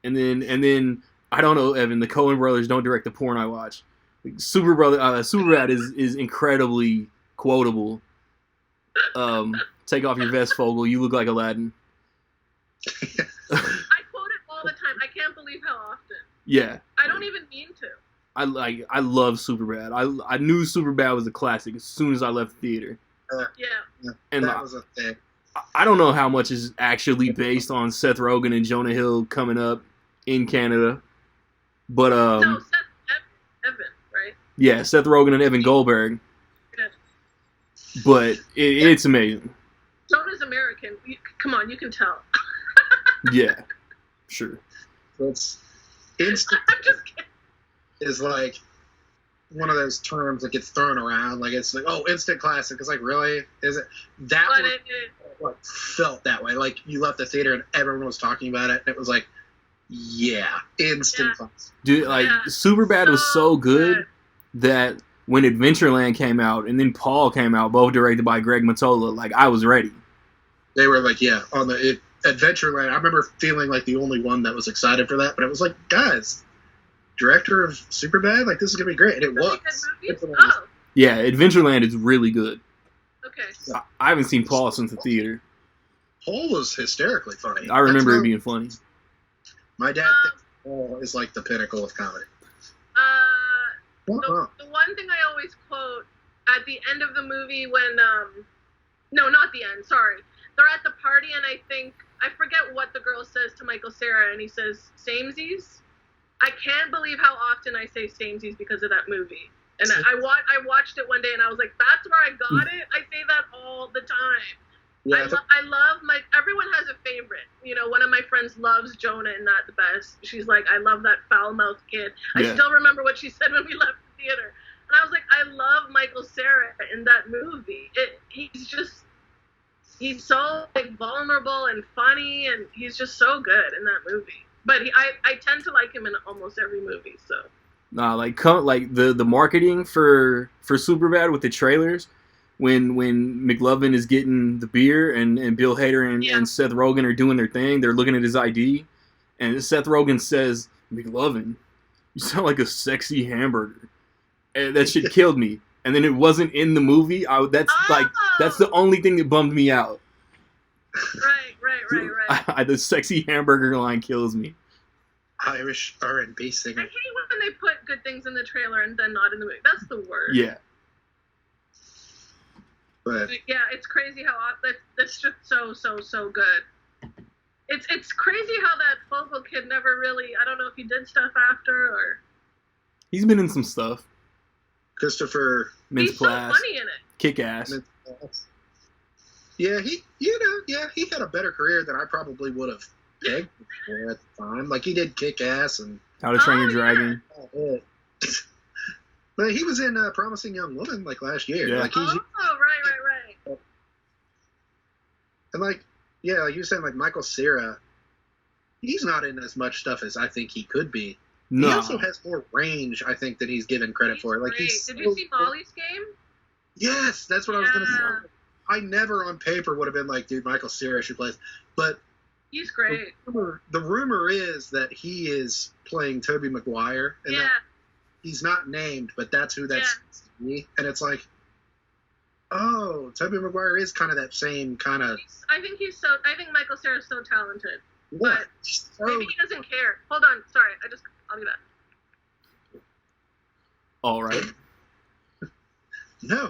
And then I don't know, Evan, the Coen brothers don't direct the porn I watch. Like, Superbad is incredibly quotable. Take off your vest, Fogel. You look like Aladdin. I quote it all the time. I can't believe how often. Yeah. I don't even mean to. I love Superbad. I knew Superbad was a classic as soon as I left the theater. Yeah. And that was a thing. I don't know how much is actually based on Seth Rogen and Jonah Hill coming up in Canada, but no, Evan, right? Yeah, Seth Rogen and Evan Goldberg. Good. But it's amazing. Jonah's American. Come on, you can tell. Yeah, sure. It's instant. I'm just kidding. Is like one of those terms that gets thrown around. Like, it's like, oh, instant classic. It's like, really? Is it? That But one it like, felt that way. Like, you left the theater and everyone was talking about it, and it was like, yeah, instant Yeah. classic. Dude, like Yeah. Superbad was so good that when Adventureland came out and then Paul came out, both directed by Greg Mottola, like I was ready. They were like, yeah, on the Adventureland. I remember feeling like the only one that was excited for that, but it was like, guys, director of Superbad, like, this is gonna be great, and it Really was. good movies? Oh, Yeah, Adventureland is really good. okay. I haven't seen Paul since the theater. Paul was hysterically funny. I remember That's it being funny. My dad Um, thinks Paul is like the pinnacle of comedy. The one thing I always quote at the end of the movie when, no, not the end, sorry. They're at the party and I forget what the girl says to Michael Cera, and he says, samesies? I can't believe how often I say samesies because of that movie. And I watched it one day and I was like, that's where I got it? I say that all the time. Yeah, I love everyone has a favorite. You know, one of my friends loves Jonah and Not the Best. She's like, I love that foul-mouthed kid. Yeah. I still remember what she said when we left the theater. And I was like, I love Michael Cera in that movie. He's so like vulnerable and funny, and he's just so good in that movie. But I tend to like him in almost every movie, so. Nah, like the marketing for Superbad with the trailers, when McLovin is getting the beer and Bill Hader and Seth Rogen are doing their thing, they're looking at his ID, and Seth Rogen says, McLovin, you sound like a sexy hamburger. And that shit killed me. And then it wasn't in the movie. That's the only thing that bummed me out. Right. The sexy hamburger line kills me. Irish R&B I singer. hate when they put good things in the trailer and then not in the movie. That's the worst. Yeah. But Yeah, it's crazy how that's just so good. It's crazy how that Fogel kid never really. I don't know if he did stuff after or. He's been in some stuff. Christopher Mintz He's so Plasse, funny in it. Kick Ass. Yeah, he had a better career than I probably would have pegged for at the time. Like, he did Kick Ass and How to Train Your yeah. Dragon. but he was in Promising Young Woman like last year. Yeah. Like, he's Right. and like, yeah, like you were saying, like Michael Cera, he's not in as much stuff as I think he could be. He No. also has more range, I think, than he's given credit for. Like, Great. he's Did you see Molly's Game? Yes, that's what I was gonna Yeah. say. I never on paper would have been like, dude, Michael Cera should play this. But He's great. the rumor is that he is playing Tobey Maguire, and Yeah. that he's not named, but that's who that's me. And it's like, oh, Tobey Maguire is kind of that same kind of. I think Michael Cera's so talented. What? Maybe he doesn't care. Hold on. Sorry. I'll be back. All right. No.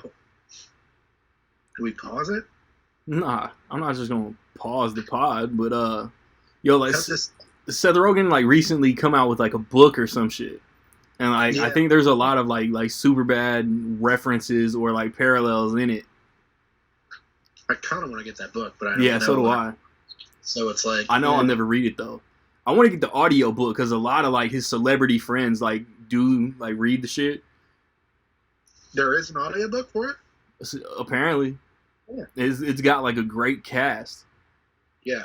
Can we pause it? Nah, I'm not just gonna pause the pod, but yo, like Cut this. Seth Rogen like recently come out with like a book or some shit, and like I Yeah. think there's a lot of like Superbad references or like parallels in it. I kind of want to get that book, but I don't Yeah, know. so do I. So it's like, I know yeah. I'll never read it though. I want to get the audio book because a lot of like his celebrity friends like do like read the shit. There is an audiobook for it? Apparently, Yeah. it's got like a great cast. Yeah.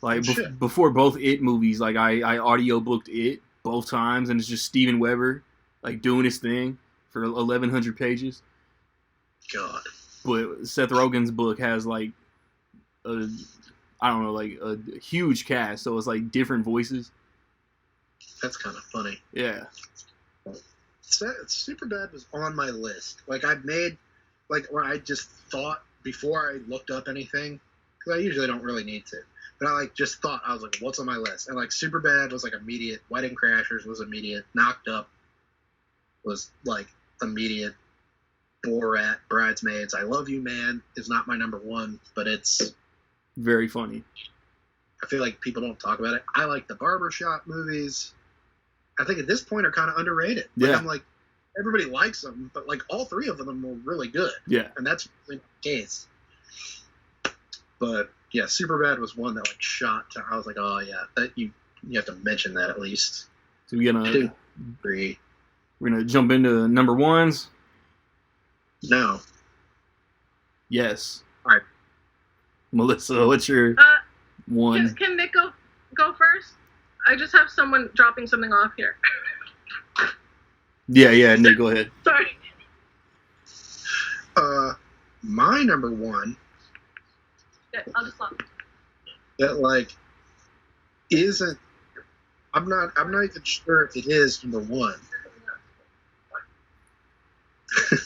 Like Shit. before both It movies, like I audio booked It both times, and it's just Steven Weber like doing his thing for 1,100 pages. God. But Seth Rogen's book has like a huge cast, so it's like different voices. That's kind of funny. Yeah, Superbad was on my list. Like, I made, like, where I just thought before I looked up anything, because I usually don't really need to. But I, like, just thought, I was like, what's on my list? And, like, Superbad was, like, immediate. Wedding Crashers was immediate. Knocked Up was, like, immediate. Borat, Bridesmaids, I Love You, Man is not my number one, but it's, very funny. I feel like people don't talk about it. I like the Barbershop movies. I think at this point are kind of underrated. Like, Yeah. I'm like, everybody likes them, but, like, all three of them were really good. Yeah, And that's really the case. But yeah, Superbad was one that like shot to. I was like, oh yeah, that you have to mention that at least. so we're Two, gonna three. We're gonna jump into number ones. No. Yes. All right. Melissa, what's your one? Can Nick go first? I just have someone dropping something off here. Yeah, Nick, go ahead. Sorry. My number one. Okay, I'll just stop. That like isn't. I'm not even sure if it is number one. I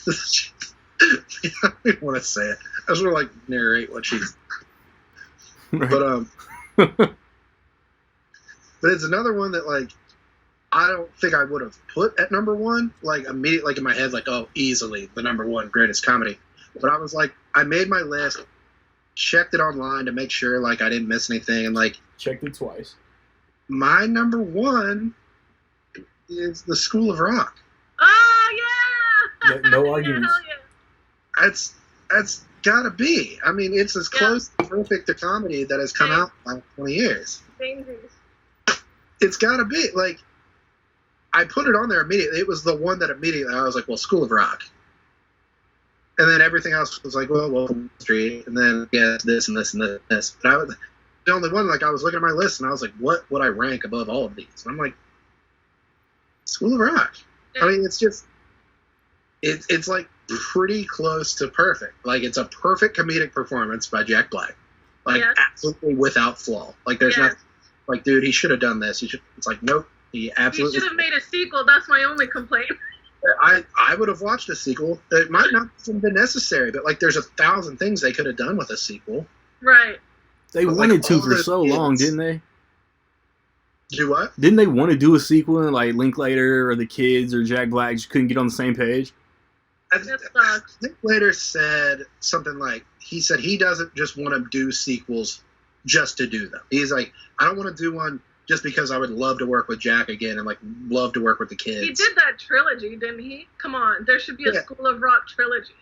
don't even want to say it. I just want to like narrate what she's. Right. But it's another one that like I don't think I would have put at number one. Like immediately, like in my head, like oh, easily the number one greatest comedy. But I was like, I made my list, checked it online to make sure like I didn't miss anything, and like checked it twice. My number one is The School of Rock. Oh yeah. No arguments. Yeah. That's gotta be. I mean, it's as close to perfect to comedy that has come out in like 20 years. Dangerous. It's gotta be. Like, I put it on there immediately. It was the one that immediately I was like, well, School of Rock. And then everything else was like, well, Welcome to the Street. And then, yeah, this and this and this. But I was the only one, like, I was looking at my list and I was like, what would I rank above all of these? And I'm like, School of Rock. Yeah. I mean, it's just, it's like pretty close to perfect. Like, it's a perfect comedic performance by Jack Black. Like, absolutely without flaw. Like, there's not, like, dude, he should have done this. It's like, nope, he absolutely. He should have made a sequel. That's my only complaint. I would have watched a sequel. It might not have been necessary, but, like, there's 1,000 things they could have done with a sequel. Right. They wanted to for so long, didn't they? Do what? Didn't they want to do a sequel and, like, Linklater or the kids or Jack Black just couldn't get on the same page? That sucks. Linklater said something like, he said he doesn't just want to do sequels just to do them. He's like, I don't want to do one just because I would love to work with Jack again and, like, love to work with the kids. He did that trilogy, didn't he? Come on. There should be a School of Rock trilogy.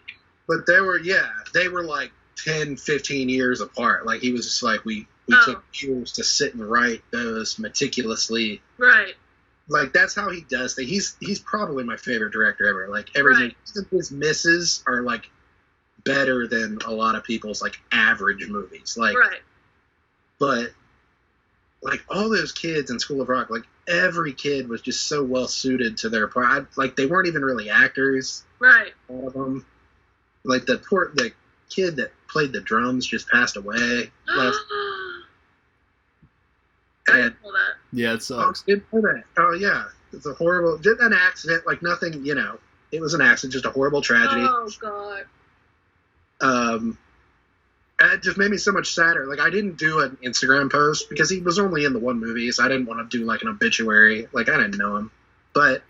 But they were, like, 10, 15 years apart. Like, he was just like, we took years to sit and write those meticulously. Right. Like, that's how he does things. He's probably my favorite director ever. Like, everything, his misses are, like, better than a lot of people's, like, average movies. Like, but, like, all those kids in School of Rock, like, every kid was just so well suited to their part. Like, they weren't even really actors. Right. All of them. Like, the kid that played the drums just passed away. And, yeah, it sucks. Oh, yeah. It's a horrible, just an accident, like nothing, you know. It was an accident, just a horrible tragedy. Oh, God. And it just made me so much sadder. Like, I didn't do an Instagram post because he was only in the one movie, so I didn't want to do, like, an obituary. Like, I didn't know him. But,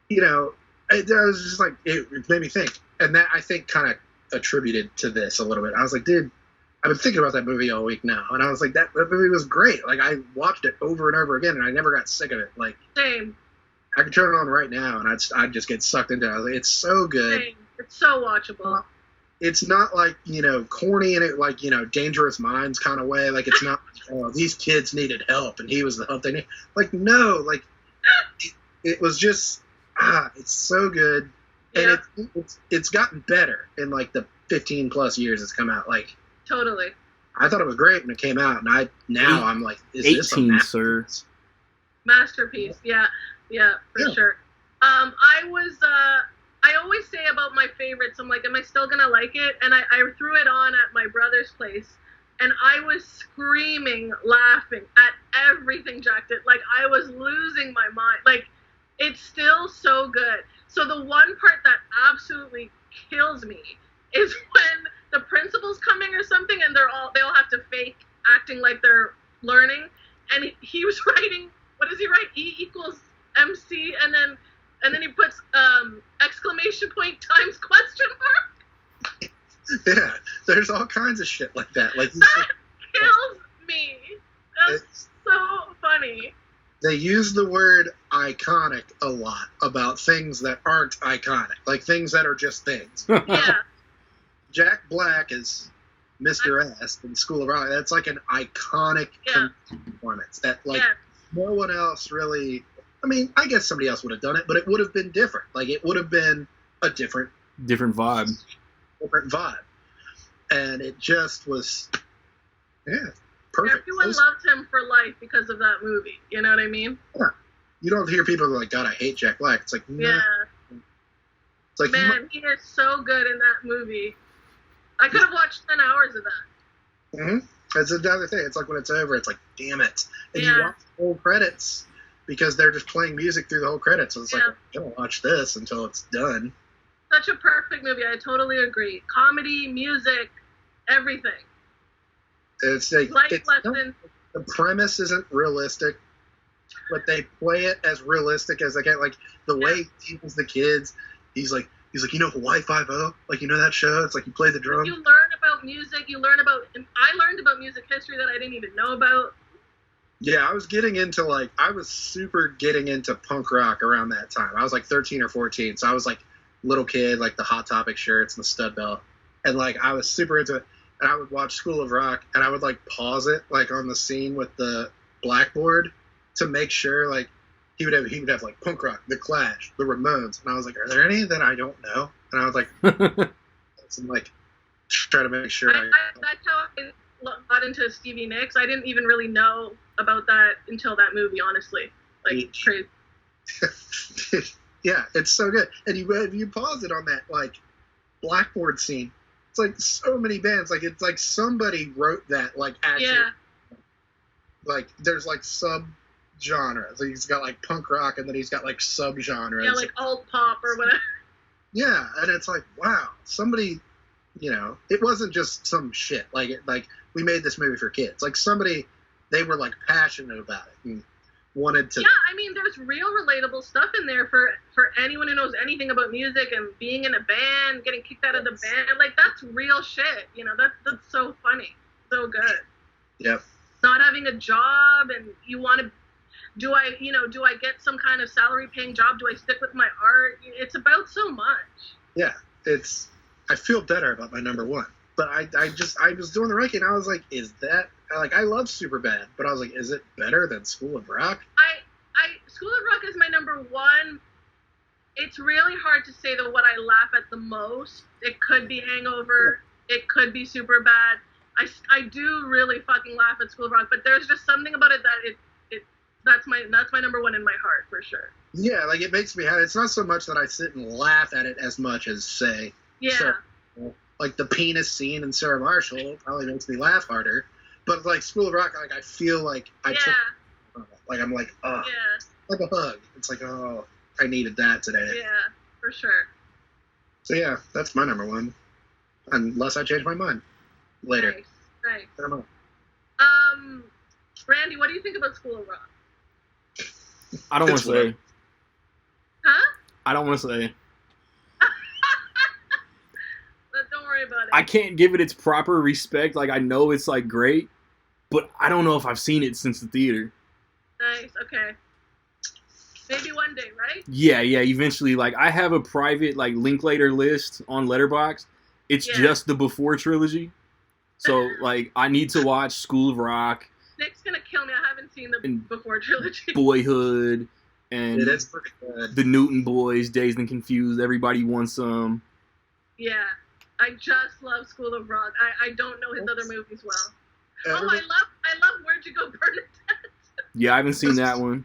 you know, it was just like, it made me think. And that, I think, kind of attributed to this a little bit. I was like, dude, I've been thinking about that movie all week now. And I was like, that movie was great. Like, I watched it over and over again, and I never got sick of it. Like, same. I could turn it on right now, and I'd just get sucked into it. I was like, it's so good. Same. It's so watchable. It's not like, you know, corny in it, like, you know, Dangerous Minds kind of way. Like, it's not, oh, these kids needed help, and he was the help they needed. Like, no, like, it was just, it's so good. And it's gotten better in, like, the 15 plus years it's come out. Like, totally. I thought it was great when it came out, and I'm like, is 18, this a masterpiece? sir. Masterpiece. Yeah, for sure. I always say about my favorites, I'm like, am I still gonna like it? And I threw it on at my brother's place, and I was screaming, laughing at everything Jack did. Like, I was losing my mind. Like, it's still so good. So the one part that absolutely kills me is when the principal's coming or something, and they all have to fake acting like they're learning, and he was writing, what does he write? E equals MC, and then he puts exclamation point times question mark. Yeah, there's all kinds of shit like that. Like, that kills me. That's so funny. They use the word iconic a lot about things that aren't iconic, like things that are just things. Yeah. Jack Black is Mr. S in School of Rock. That's like an iconic performance that, like, no one else really I mean, I guess somebody else would have done it, but it would have been different. Like, it would have been a different vibe. And it just was, perfect. Everyone loved him for life because of that movie. You know what I mean? Yeah. You don't hear people like, God, I hate Jack Black. It's like, nah. Yeah. It's like, man, he is so good in that movie. I could have watched 10 hours of that. Mm-hmm. That's another thing. It's like when it's over, it's like, damn it. And you watch the whole credits because they're just playing music through the whole credits. So it's like, I'm going to watch this until it's done. Such a perfect movie. I totally agree. Comedy, music, everything. It's like, life lesson. The premise isn't realistic, but they play it as realistic as they can. Like, the way he teaches the kids, he's like, you know Hawaii Five-0? Like, you know that show? It's like you play the drum. You learn about music. I learned about music history that I didn't even know about. Yeah, I was super getting into punk rock around that time. I was like 13 or 14, so I was like little kid, like the Hot Topic shirts and the stud belt. And like, I was super into it. And I would watch School of Rock, and I would like pause it like on the scene with the blackboard to make sure like he would have like punk rock, The Clash, the Ramones, and I was like, are there any that I don't know? And I was like, like try to make sure. That's how I got into Stevie Nicks. I didn't even really know about that until that movie, honestly. Like, crazy. Yeah, it's so good. And you pause it on that like blackboard scene. It's like so many bands. Like, it's like somebody wrote that. Like, actually, like there's like sub-genres. Like, he's got like punk rock, and then he's got like sub-genres. Yeah, like alt pop or whatever. Yeah, and it's like, wow, somebody, it wasn't just some shit. Like, we made this movie for kids. Like, they were like passionate about it and wanted to. Yeah, I mean, there's real relatable stuff in there for anyone who knows anything about music and being in a band, getting kicked out of the band. Like, that's real shit. That's so funny, so good. Yep. Not having a job, and you want to. Do I get some kind of salary-paying job? Do I stick with my art? It's about so much. Yeah, I feel better about my number one. But I was doing the ranking, and I was like, is that, like, I love Superbad, but I was like, is it better than School of Rock? School of Rock is my number one. It's really hard to say, though, what I laugh at the most. It could be Hangover. Yeah. It could be Superbad. I do really fucking laugh at School of Rock, but there's just something about it that that's my number one in my heart, for sure. Yeah, like, it makes me happy. It's not so much that I sit and laugh at it as much as, say, like the penis scene in Sarah Marshall probably makes me laugh harder. But like School of Rock, like, I feel like I'm like, oh, like a hug. It's like, oh, I needed that today. Yeah, for sure. So yeah, that's my number one. Unless I change my mind later. Nice. I don't know. Randy, what do you think about School of Rock? I don't want to say. Huh? I don't want to say. Don't worry about it. I can't give it its proper respect. Like, I know it's like great, but I don't know if I've seen it since the theater. Nice. Okay. Maybe one day, right? Yeah. Eventually, like, I have a private like Linklater list on Letterboxd. It's just the Before trilogy. So like, I need to watch School of Rock. Nick's gonna kill me. I haven't seen the Before trilogy. Boyhood and that's pretty good. The Newton Boys, Dazed and Confused. Everybody wants some. Yeah. I just love School of Rock. I don't know his other movies well. I love Where'd You Go, Bernadette? Yeah, I haven't seen that one.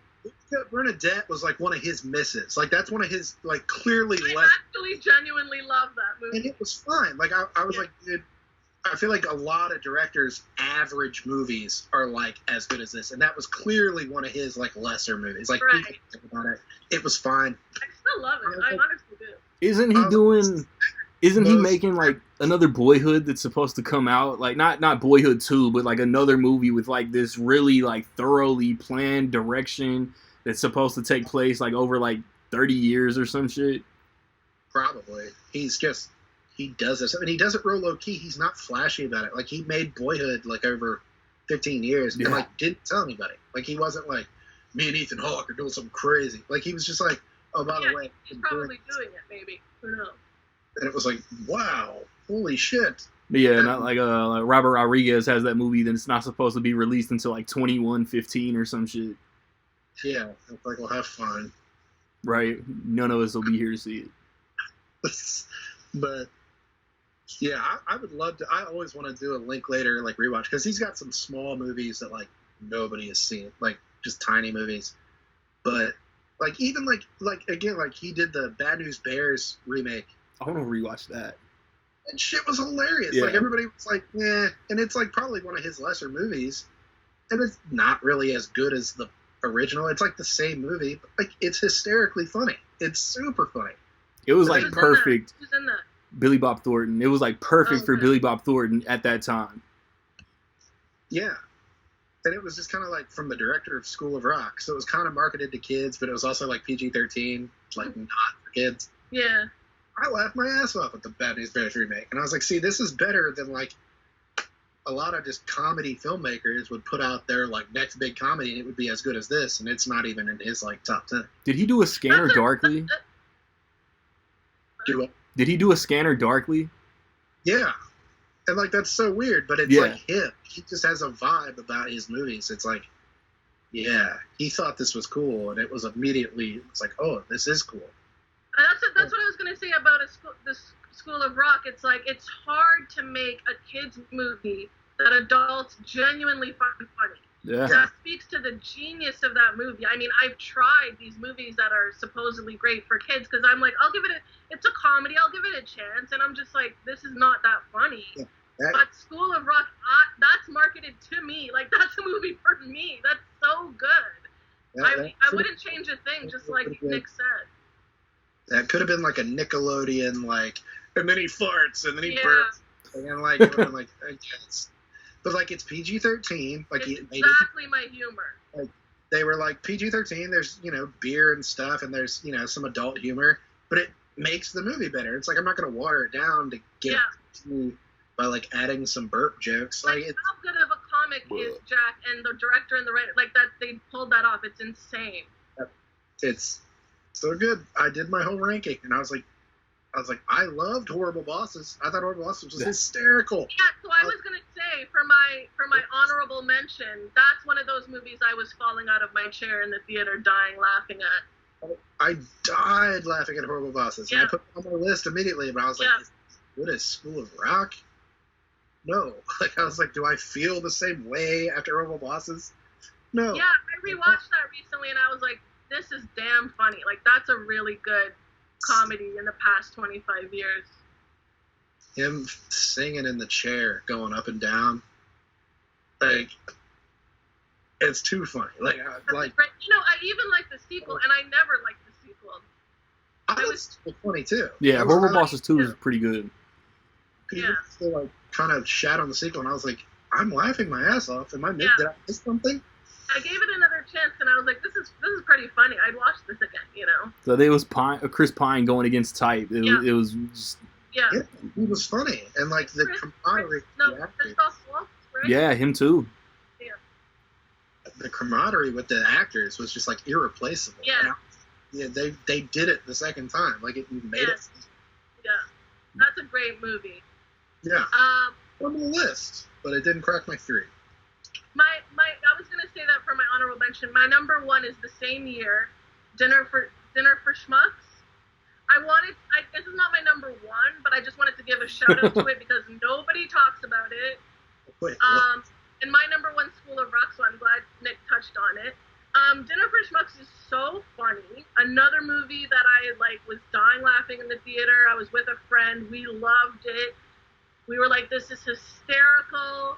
Bernadette was like one of his misses. Like, that's one of his, like, clearly I actually genuinely love that movie. And it was fine. Like, I was like, dude, I feel like a lot of directors' average movies are like as good as this, and that was clearly one of his like lesser movies. Like, think about it, it was fine. I still love it. I honestly do. Isn't he making like another Boyhood that's supposed to come out? Like, not Boyhood 2, but like another movie with like this really like thoroughly planned direction that's supposed to take place like over like 30 years or some shit. Probably. He does this. I mean, he does it real low key. He's not flashy about it. Like, he made Boyhood like over 15 years and like didn't tell anybody. Like, he wasn't like, me and Ethan Hawke are doing something crazy. Like, he was just like, oh, by the way, he's probably doing it. Maybe, who knows? And it was like, wow, holy shit. Yeah, not like Robert Rodriguez has that movie that it's not supposed to be released until like 2115 or some shit. Yeah, it's like, well, have fun. Right? None of us will be here to see it. But yeah, I would love to. I always want to do a Linklater like rewatch because he's got some small movies that like nobody has seen, like just tiny movies. But like even like again, like he did the Bad News Bears remake. I want to rewatch that. And shit was hilarious. Yeah. Like everybody was like, "Yeah," and it's like probably one of his lesser movies, and it's not really as good as the original. It's like the same movie, but like it's hysterically funny. It's super funny. It was like Who's in perfect. that? Who's in that? Billy Bob Thornton. It was like perfect Oh, for okay. Billy Bob Thornton at that time. Yeah. And it was just kind of like from the director of School of Rock. So it was kind of marketed to kids, but it was also like PG-13, like not for kids. Yeah. I laughed my ass off at the Bad News Bears remake. And I was like, see, this is better than like a lot of just comedy filmmakers would put out their like next big comedy and it would be as good as this. And it's not even in his like top 10. Did he do a Scanner Darkly? Do it. Did he do a Scanner Darkly? Yeah. And like that's so weird, but it's Yeah. like him. He just has a vibe about his movies. It's like, yeah, he thought this was cool, and it was immediately it's like, oh, this is cool. And that's what I was gonna say about the School of Rock. It's like it's hard to make a kids movie that adults genuinely find funny. Yeah. That speaks to the genius of that movie. I mean, I've tried these movies that are supposedly great for kids because I'm like, it's a comedy, I'll give it a chance, and I'm just like, this is not that funny. Yeah, but School of Rock, that's marketed to me. Like, that's a movie for me. That's so good. I wouldn't change a thing, just like Nick said. That could have been like a Nickelodeon, like, and then he farts, and then he Yeah. burps, and then like, it would have been like, yes. But like, it's PG-13. Like, It's he exactly my humor. they were like PG-13. There's beer and stuff, and there's some adult humor, but it makes the movie better. It's like I'm not gonna water it down to get Yeah. to by like adding some burp jokes. Like, Like it's how good of a comic is Jack, and the director and the writer, like that, they pulled that off. It's insane. it's so good. I did my whole ranking, and I was like, I loved Horrible Bosses. I thought Horrible Bosses was hysterical. Yeah, so I was gonna say for my honorable mention, that's one of those movies I was falling out of my chair in the theater, dying laughing at. I died laughing at Horrible Bosses. And Yeah. I put it on my list immediately, but I was like, Yeah. what is School of Rock? No. Like, I was like, do I feel the same way after Horrible Bosses? No. Yeah, I rewatched that recently, and I was like, this is damn funny. Like, that's a really good comedy in the past 25 years. Him singing in the chair, going up and down. Like, it's too funny. Like, That's like great. I even like the sequel, and I never liked the sequel. I was funny too. Yeah, I was Horrible like, Bosses 2 is pretty good. people Yeah. still like kind of shat on the sequel, and I was like, I'm laughing my ass off. Am I Yeah. did I miss something? I gave it another chance, and I was like, this is pretty funny. I'd watch this again, So it was Chris Pine going against Type. It was just, Yeah. Yeah, he was funny, and like the camaraderie. No, the actors- Christoph Waltz, right? yeah, him too. the camaraderie with the actors was just like irreplaceable. Yeah. And they did it the second time. Like it made Yes. Yeah. That's a great movie. it. Yeah, on the list, but it didn't crack my 3. I was gonna say that for my honorable mention. My number 1 is the same year, Dinner for Schmucks. This is not my number 1, but I just wanted to give a shout out to it because nobody talks about it. Wait, And my number 1, School of Rock, so I'm glad Nick touched on it. Dinner for Schmucks is so funny. Another movie that I was dying laughing in the theater. I was with a friend. We loved it. We were like, this is hysterical.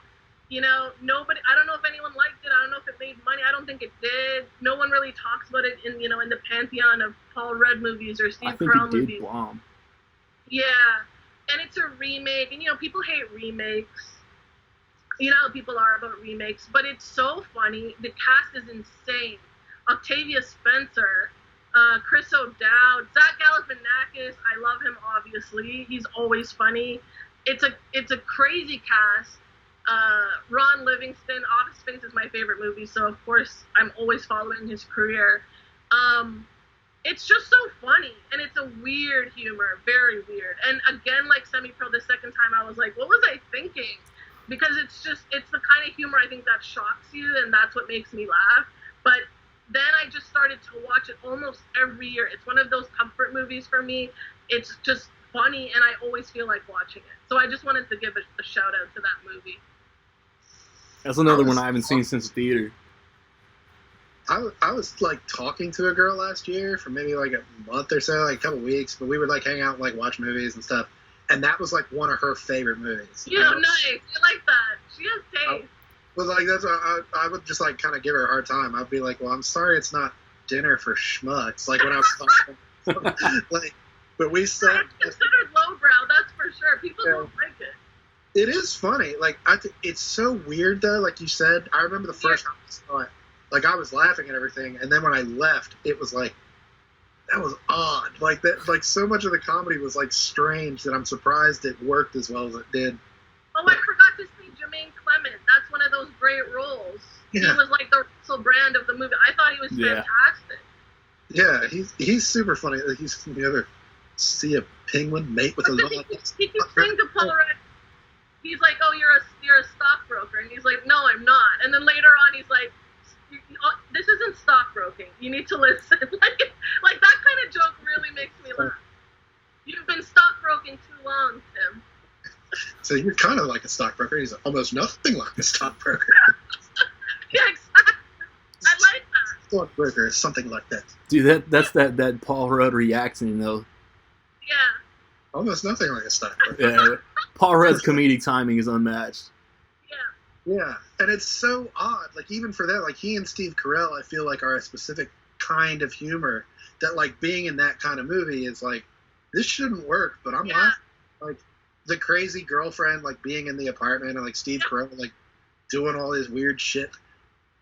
Nobody, I don't know if anyone liked it. I don't know if it made money. I don't think it did. No one really talks about it in the pantheon of Paul Rudd movies or I Steve think Carell it did movies. bomb. Yeah. And it's a remake, and people hate remakes. You know how people are about remakes, but it's so funny. The cast is insane. Octavia Spencer, Chris O'Dowd, Zach Galifianakis. I love him, obviously. He's always funny. It's a crazy cast. Ron Livingston, Office Space is my favorite movie, so of course I'm always following his career. It's just so funny, and it's a weird humor, very weird. And again, like Semi-Pro, the second time I was like, what was I thinking? Because it's the kind of humor I think that shocks you, and that's what makes me laugh. But then I just started to watch it almost every year. It's one of those comfort movies for me. It's just funny, and I always feel like watching it. So I just wanted to give a shout out to that movie. That's another one I haven't seen since the theater. I was like talking to a girl last year for maybe like a month or so, like a couple weeks, but we would like hang out and like watch movies and stuff. And that was like one of her favorite movies. Yeah, nice. I like that. She has taste. Well, like that's what I would just like kind of give her a hard time. I'd be like, well, I'm sorry, it's not dinner for schmucks. Like when I was talking, like, but we said it's considered lowbrow. That's for sure. People don't like it. It is funny. Like it's so weird though. Like you said, I remember the first time I saw it. Like I was laughing at everything, and then when I left, it was like that was odd. Like that. Like so much of the comedy was like strange that I'm surprised it worked as well as it did. Oh, I forgot to say Jermaine Clement. That's one of those great roles. Yeah. He was like the Russell Brand of the movie. I thought he was fantastic. Yeah, he's super funny. Like you ever see a penguin mate with a he keeps saying to Paul Rudd, he's like, "Oh, you're a stockbroker," and he's like, "No, I'm not." And then later on, he's like, "This isn't stockbroking. You need to listen." like that kind of joke really makes me laugh. You've been stockbroking too long, Tim. So you're kind of like a stockbroker. He's almost nothing like a stockbroker. Yeah, exactly. I like that. Stockbroker is something like that. Dude, that's that Paul Rudd reaction though. Yeah. Almost nothing like a stockbroker. Yeah. Paul Rudd's comedic timing is unmatched. Yeah, and it's so odd. Like even for that, like he and Steve Carell, I feel like are a specific kind of humor that like being in that kind of movie is like this shouldn't work, but I'm laughing. Like the crazy girlfriend, like being in the apartment, and like Steve Carell, like doing all his weird shit.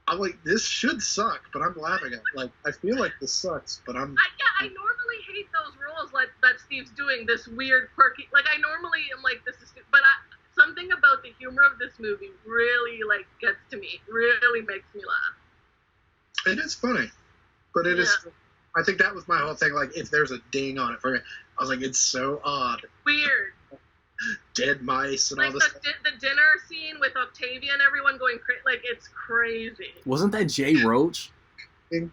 I'm like, this should suck, but I'm laughing at it. Like I feel like this sucks, but I'm. I normally hate those roles like that Steve's doing. This weird, quirky. Like I normally am like, this is, but something about the humor of this movie really like gets to me. Really makes me laugh. It is funny, but it is. I think that was my whole thing. Like, if there's a ding on it for me, I was like, it's so odd. Weird. Dead mice and like all this. The dinner scene with Octavia and everyone going crazy. Like, it's crazy. Wasn't that Jay Roach? Maybe.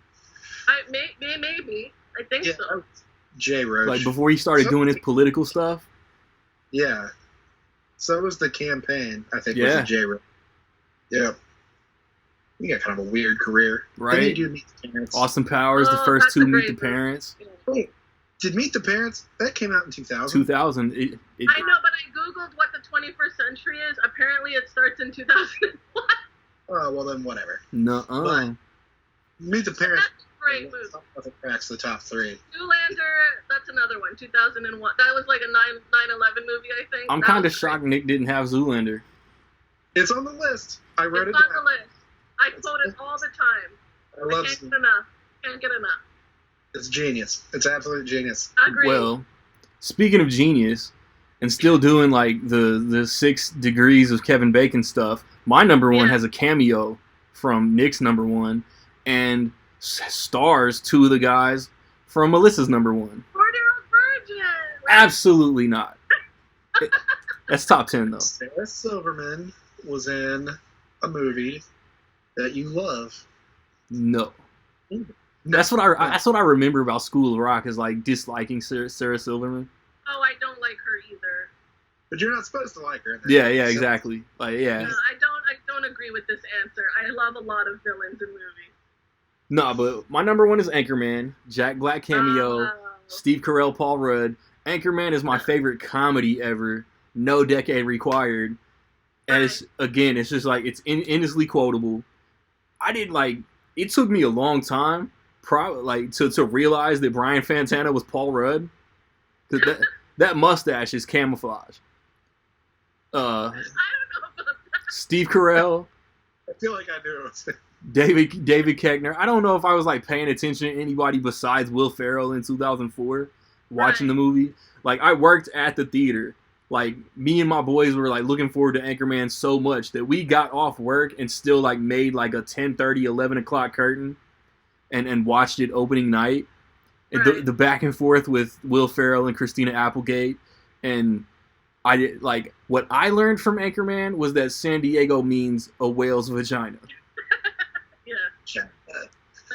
I think so. Jay Roach. Like before he started doing his political stuff. Yeah. So was the campaign, I think, was Jay Roach. Yeah. He got kind of a weird career. Right. Did he do Meet the Parents? Austin Powers, the first two Meet the Parents. Wait, did Meet the Parents, that came out in 2000? 2000. I know, but I Googled what the 21st century is. Apparently it starts in 2001. Oh, well then whatever. Nuh-uh. Meet the Parents. That's a great movie. It cracks the top three. Zoolander, that's another one, 2001. That was like a 9/11 movie, I think. I'm kind of shocked Nick didn't have Zoolander. It's on the list. I wrote it down. It's on the list. I quote it all the time. I love it. Can't get enough. It's genius. It's absolute genius. Agreed. Well, speaking of genius, and still doing like the 6 degrees of Kevin Bacon stuff, my number one has a cameo from Nick's number one, and stars 2 of the guys from Melissa's number one. 4-Year-Old Virgin. Absolutely not. That's top 10 though. Sarah Silverman was in a movie that you love. No. That's what I remember about School of Rock is like disliking Sarah Silverman. Oh, I don't like her either. But you're not supposed to like her. Yeah, exactly. Like, yeah. No, I don't agree with this answer. I love a lot of villains in movies. No, but my number one is Anchorman, Jack Black cameo, Steve Carell, Paul Rudd. Anchorman is my favorite comedy ever. No decade required. And it's just like, it's endlessly quotable. It took me a long time, to realize that Brian Fantana was Paul Rudd. That mustache is camouflage. I don't know about that. Steve Carell. I feel like I knew it. David Koechner. I don't know if I was like paying attention to anybody besides Will Ferrell in 2004 watching the movie. Like I worked at the theater. Like me and my boys were like looking forward to Anchorman so much that we got off work and still like made like a 10:30, 11 o'clock curtain and watched it opening night. And the back and forth with Will Ferrell and Christina Applegate. And what I learned from Anchorman was that San Diego means a whale's vagina. Yeah.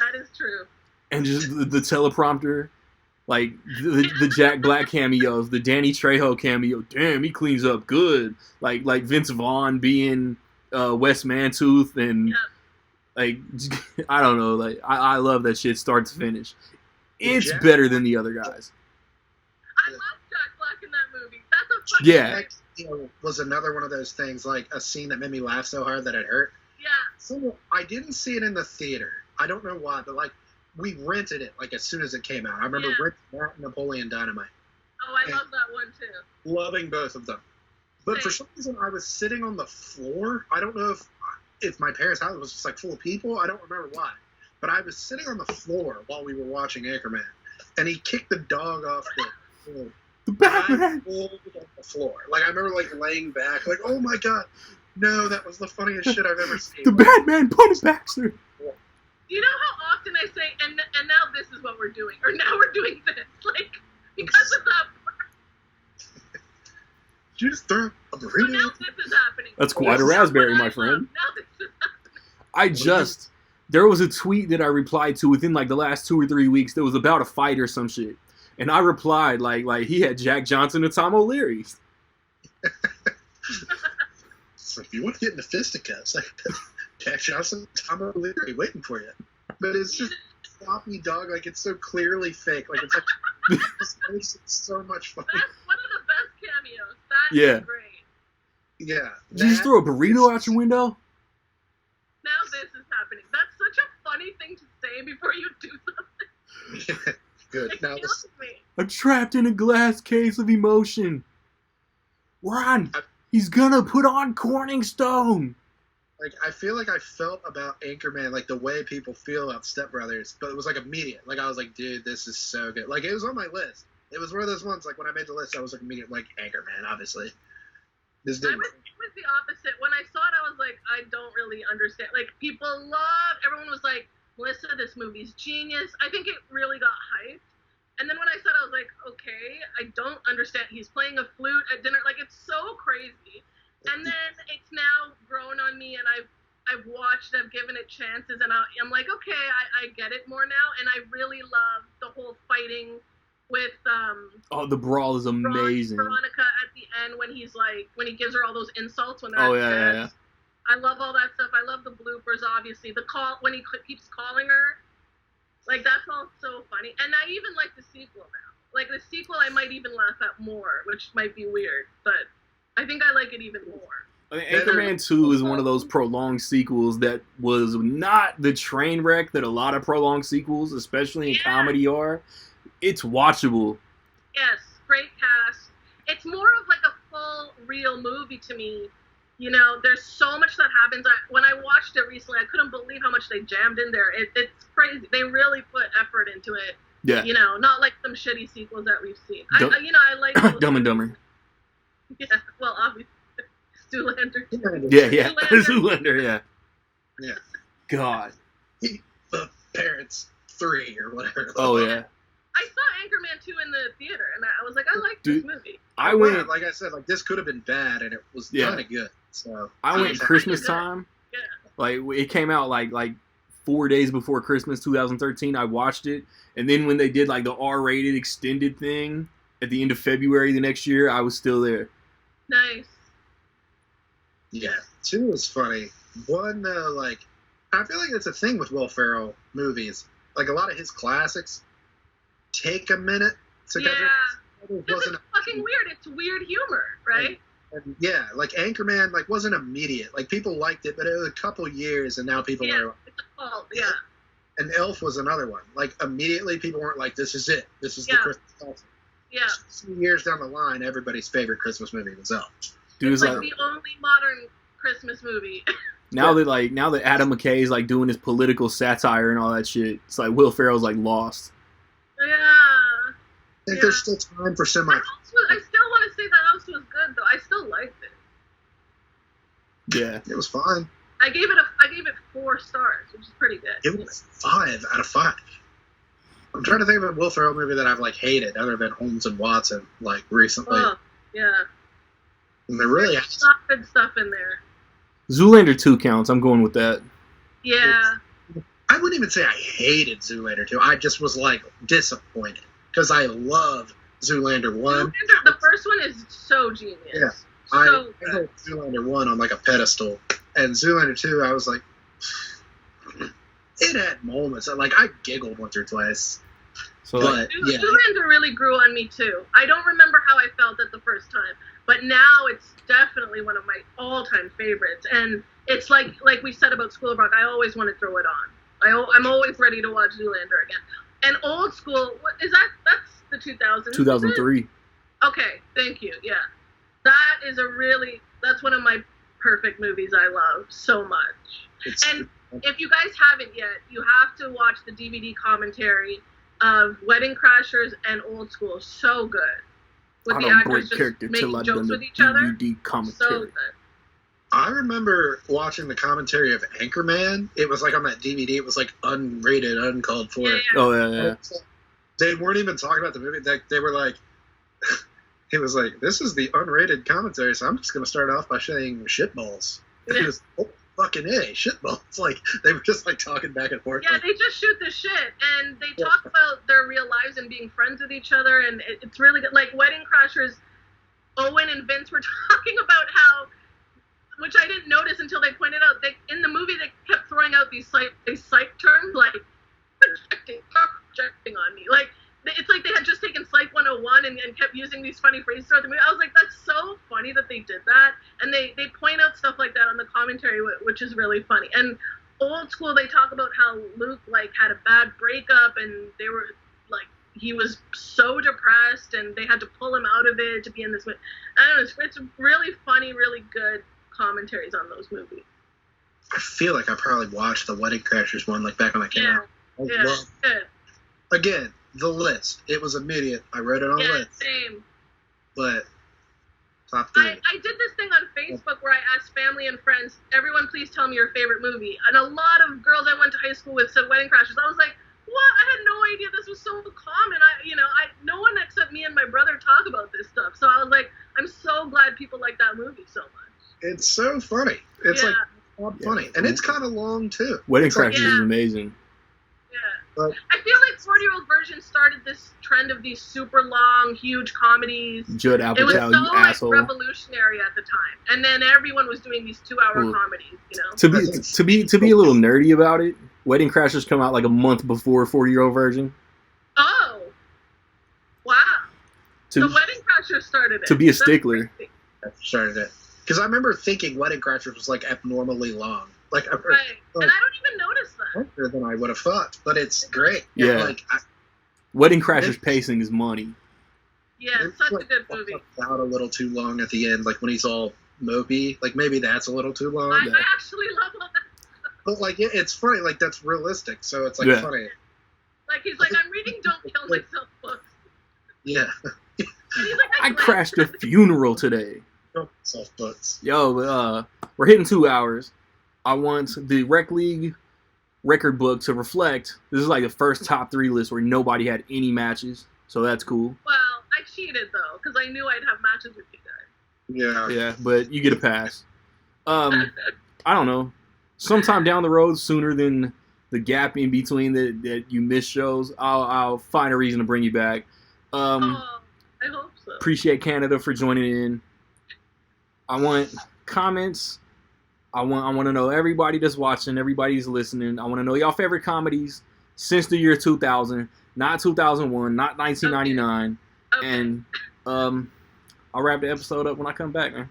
That is true. And just the teleprompter, like the Jack Black cameos, the Danny Trejo cameo. Damn, he cleans up good. Like Vince Vaughn being Wes Mantooth, and like I don't know. Like I love that shit start to finish. It's better than the other guys. I love Jack Black in that movie. That's a fucking was another one of those things, like a scene that made me laugh so hard that it hurt. Yeah. So I didn't see it in the theater. I don't know why, but like we rented it like as soon as it came out. I remember renting that and Napoleon Dynamite. Oh, I love that one too. Loving both of them. But for some reason, I was sitting on the floor. I don't know if my parents' house was just like full of people. I don't remember why. But I was sitting on the floor while we were watching Anchorman, and he kicked the dog off the floor. The Batman! I rolled on the floor. Like, I remember, like, laying back, like, oh my god, no, that was the funniest shit I've ever seen. The Batman punished Baxter! You know how often I say, and now this is what we're doing, or now we're doing this, like, because of that. Did you just throw a burrito? So now this is happening. That's quite a raspberry, my friend. Now this is happening. There was a tweet that I replied to within, like, the last 2 or 3 weeks that was about a fight or some shit. And I replied, like he had Jack Johnson and Tom O'Leary. So if you want to get into fisticuffs, like Jack Johnson, Tom O'Leary waiting for you. But it's just sloppy dog, like it's so clearly fake. Like it's like this makes it so much fun. That's one of the best cameos. That is great. Yeah. Did you just throw a burrito out your window? Now this is happening. That's such a funny thing to say before you do something. Yeah. Good. It Now kills me. I'm trapped in a glass case of emotion. Ron, he's gonna put on Corningstone. Like, I feel like I felt about Anchorman, like, the way people feel about Step Brothers, but it was, like, immediate. Like, I was like, dude, this is so good. Like, it was on my list. It was one of those ones, like, when I made the list, I was, like, immediate, like, Anchorman, obviously. It was the opposite. When I saw it, I was like, I don't really understand. Like, everyone was like, Melissa, this movie's genius. I think it really got hyped. And then when I saw it, I was like, okay, I don't understand. He's playing a flute at dinner. Like, it's so crazy. And then it's now grown on me, and I've watched, I've given it chances, and I'm like, okay, I get it more now. And I really love the whole fighting with the brawl is amazing. Veronica at the end when he gives her all those insults when they're yeah. I love all that stuff. I love the bloopers, obviously. The call when he keeps calling her, like, that's all so funny. And I even like the sequel now. Like, the sequel I might even laugh at more, which might be weird, but I think I like it even more. I mean, Anchorman 2 is one of those prolonged sequels that was not the train wreck that a lot of prolonged sequels, especially in comedy, are. It's watchable. Yes, great cast. It's more of like a full, real movie to me. You know, there's so much that happens. When I watched it recently, I couldn't believe how much they jammed in there. It's crazy. They really put effort into it. Yeah. You know, not like some shitty sequels that we've seen. I like Dumb and Dumber. Yeah, well, obviously. Zoolander. Yeah. Zoolander, yeah. Yeah. God. The Parents 3 or whatever. Oh, yeah. I saw Anchorman 2 in the theater, and I was like, I like this movie. I went, like I said, like, this could have been bad, and it was kind of good. So I went Christmas time. Yeah. Like, it came out like 4 days before Christmas 2013. I watched it, and then when they did like the R-rated extended thing at the end of February the next year, I was still there. Nice. Yeah, 2 was funny. 1, though, like, I feel like it's a thing with Will Ferrell movies. Like, a lot of his classics take a minute to get it. It's fucking weird. It's weird humor, right? And yeah, like Anchorman, like, wasn't immediate. Like, people liked it, but it was a couple years, and now people are. It's a cult. Yeah. And Elf was another one. Like, immediately, people weren't like, "This is it. This is the Christmas classic." Yeah. 2 years down the line, everybody's favorite Christmas movie was Elf. Dude, it's like the only modern Christmas movie. Now that Adam McKay's like doing his political satire and all that shit, it's like Will Ferrell's like lost. Yeah. I think there's still time for semi. I still want to say that house was good though. I still liked it. Yeah. It was fine. I gave it 4 stars, which is pretty good. It was 5 out of 5. I'm trying to think of a Will Ferrell movie that I've like hated other than Holmes and Watson, like recently. Oh, yeah. And there really There's not good stuff in there. Zoolander 2 counts. I'm going with that. Yeah. I wouldn't even say I hated Zoolander 2. I just was like disappointed because I love Zoolander 1. The first one is so genius. Yeah. So I hold Zoolander 1 on like a pedestal, and Zoolander 2, I was like, it had moments. Like, I giggled once or twice. So, But, yeah. Zoolander really grew on me too. I don't remember how I felt at the first time, but now it's definitely one of my all-time favorites. And it's like we said about School of Rock, I always want to throw it on. I'm always ready to watch Zoolander again. And Old School, what is that? That's the 2000s. 2003. Okay, thank you. Yeah, that's one of my perfect movies. I love so much. And if you guys haven't yet, you have to watch the DVD commentary of Wedding Crashers and Old School. So good. With the actors just making jokes with each other. DVD commentary. So good. I remember watching the commentary of Anchorman. It was like on that DVD. It was like unrated, uncalled for. Yeah. Oh, yeah. They weren't even talking about the movie. They were like, it was like, this is the unrated commentary, so I'm just going to start off by saying shitballs. Yeah. It was, oh, fucking A, shitballs. Like, they were just like talking back and forth. Yeah, like, they just shoot the shit, and they talk about their real lives and being friends with each other, and it's really good. Like, Wedding Crashers, Owen and Vince were talking about how, which I didn't notice until they pointed out, in the movie they kept throwing out these psych terms, like, projecting on me. Like, it's like they had just taken Psych 101 and kept using these funny phrases throughout the movie. I was like, that's so funny that they did that. And they point out stuff like that on the commentary, which is really funny. And Old School, they talk about how Luke, like, had a bad breakup, and they were, like, he was so depressed, and they had to pull him out of it to be in this movie. I don't know, it's really funny, really good commentaries on those movies. I feel like I probably watched the Wedding Crashers one, like, back when I came out. Good. Again, the list. It was immediate. I wrote it on the list. Same. But top three. I did this thing on Facebook where I asked family and friends, everyone please tell me your favorite movie. And a lot of girls I went to high school with said Wedding Crashers. I was like, what? I had no idea this was so common. No one except me and my brother talk about this stuff. So I was like, I'm so glad people like that movie so much. It's so funny. It's like funny. And it's kind of long too. Wedding Crashers is amazing. Yeah. I feel like 40-Year-Old Virgin started this trend of these super long, huge comedies. Judd Apatow, it was so you asshole. revolutionary at the time, and then everyone was doing these 2-hour comedies. To be a little nerdy about it, Wedding Crashers come out like a month before 40-Year-Old Virgin. Oh, wow! The Wedding Crashers started it. To be a stickler, started it because I remember thinking Wedding Crashers was like abnormally long. Like, right, and I don't even notice that. Longer than I would have thought, but it's great. Yeah, like Wedding Crashers pacing is money. Yeah, it's such a good movie. Out a little too long at the end, like when he's all mopey. Like maybe that's a little too long. I actually love all that. But like, it's funny. Like that's realistic, so it's like funny. Like he's like, I'm reading "Don't Kill Myself" books. Yeah. And he's like, I crashed a funeral today. Don't self books. Yo, we're hitting 2 hours. I want the Rec League record book to reflect. This is like the first top 3 list where nobody had any matches, so that's cool. Well, I cheated though because I knew I'd have matches with you guys. Yeah. Yeah, but you get a pass. I don't know. Sometime down the road, sooner than the gap in between that you miss shows, I'll find a reason to bring you back. I hope so. Appreciate Canada for joining in. I want comments. I want to know everybody that's watching, everybody's listening. I want to know y'all favorite comedies since the year 2000, not 2001, not 1999. Okay. And I'll wrap the episode up when I come back, man.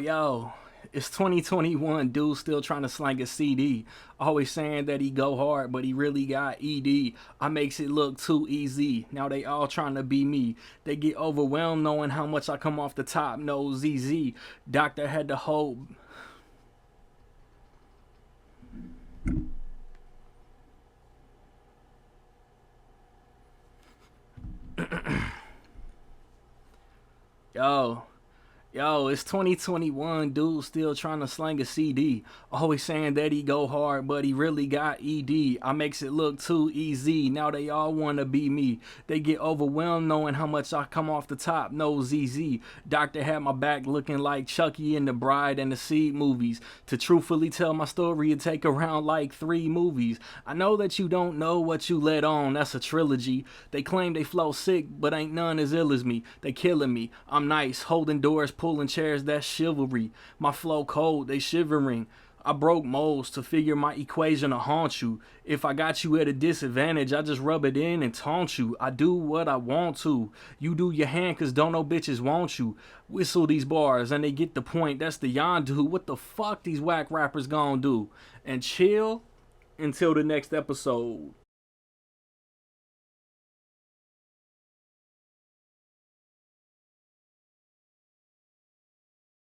Yo, it's 2021, dude still trying to slang a CD, always saying that he go hard, but he really got ED. I makes it look too easy, now they all trying to be me. They get overwhelmed knowing how much I come off the top, no ZZ. Doctor had to hold... Yo, it's 2021, dude still trying to slang a CD. Always saying that he go hard, but he really got ED. I makes it look too easy. Now they all wanna be me. They get overwhelmed knowing how much I come off the top. No ZZ. Doctor had my back looking like Chucky in the Bride and the Seed movies. To truthfully tell my story, it'd take around like 3 movies. I know that you don't know what you let on. That's a trilogy. They claim they flow sick, but ain't none as ill as me. They killing me. I'm nice, holding doors, pulling chairs, that's chivalry. My flow cold, they shivering. I broke molds to figure my equation to haunt you. If I got you at a disadvantage, I just rub it in and taunt you. I do what I want to. You do your hand cause don't no bitches want you. Whistle these bars and they get the point. That's the yondu. What the fuck these whack rappers gonna do? And chill until the next episode.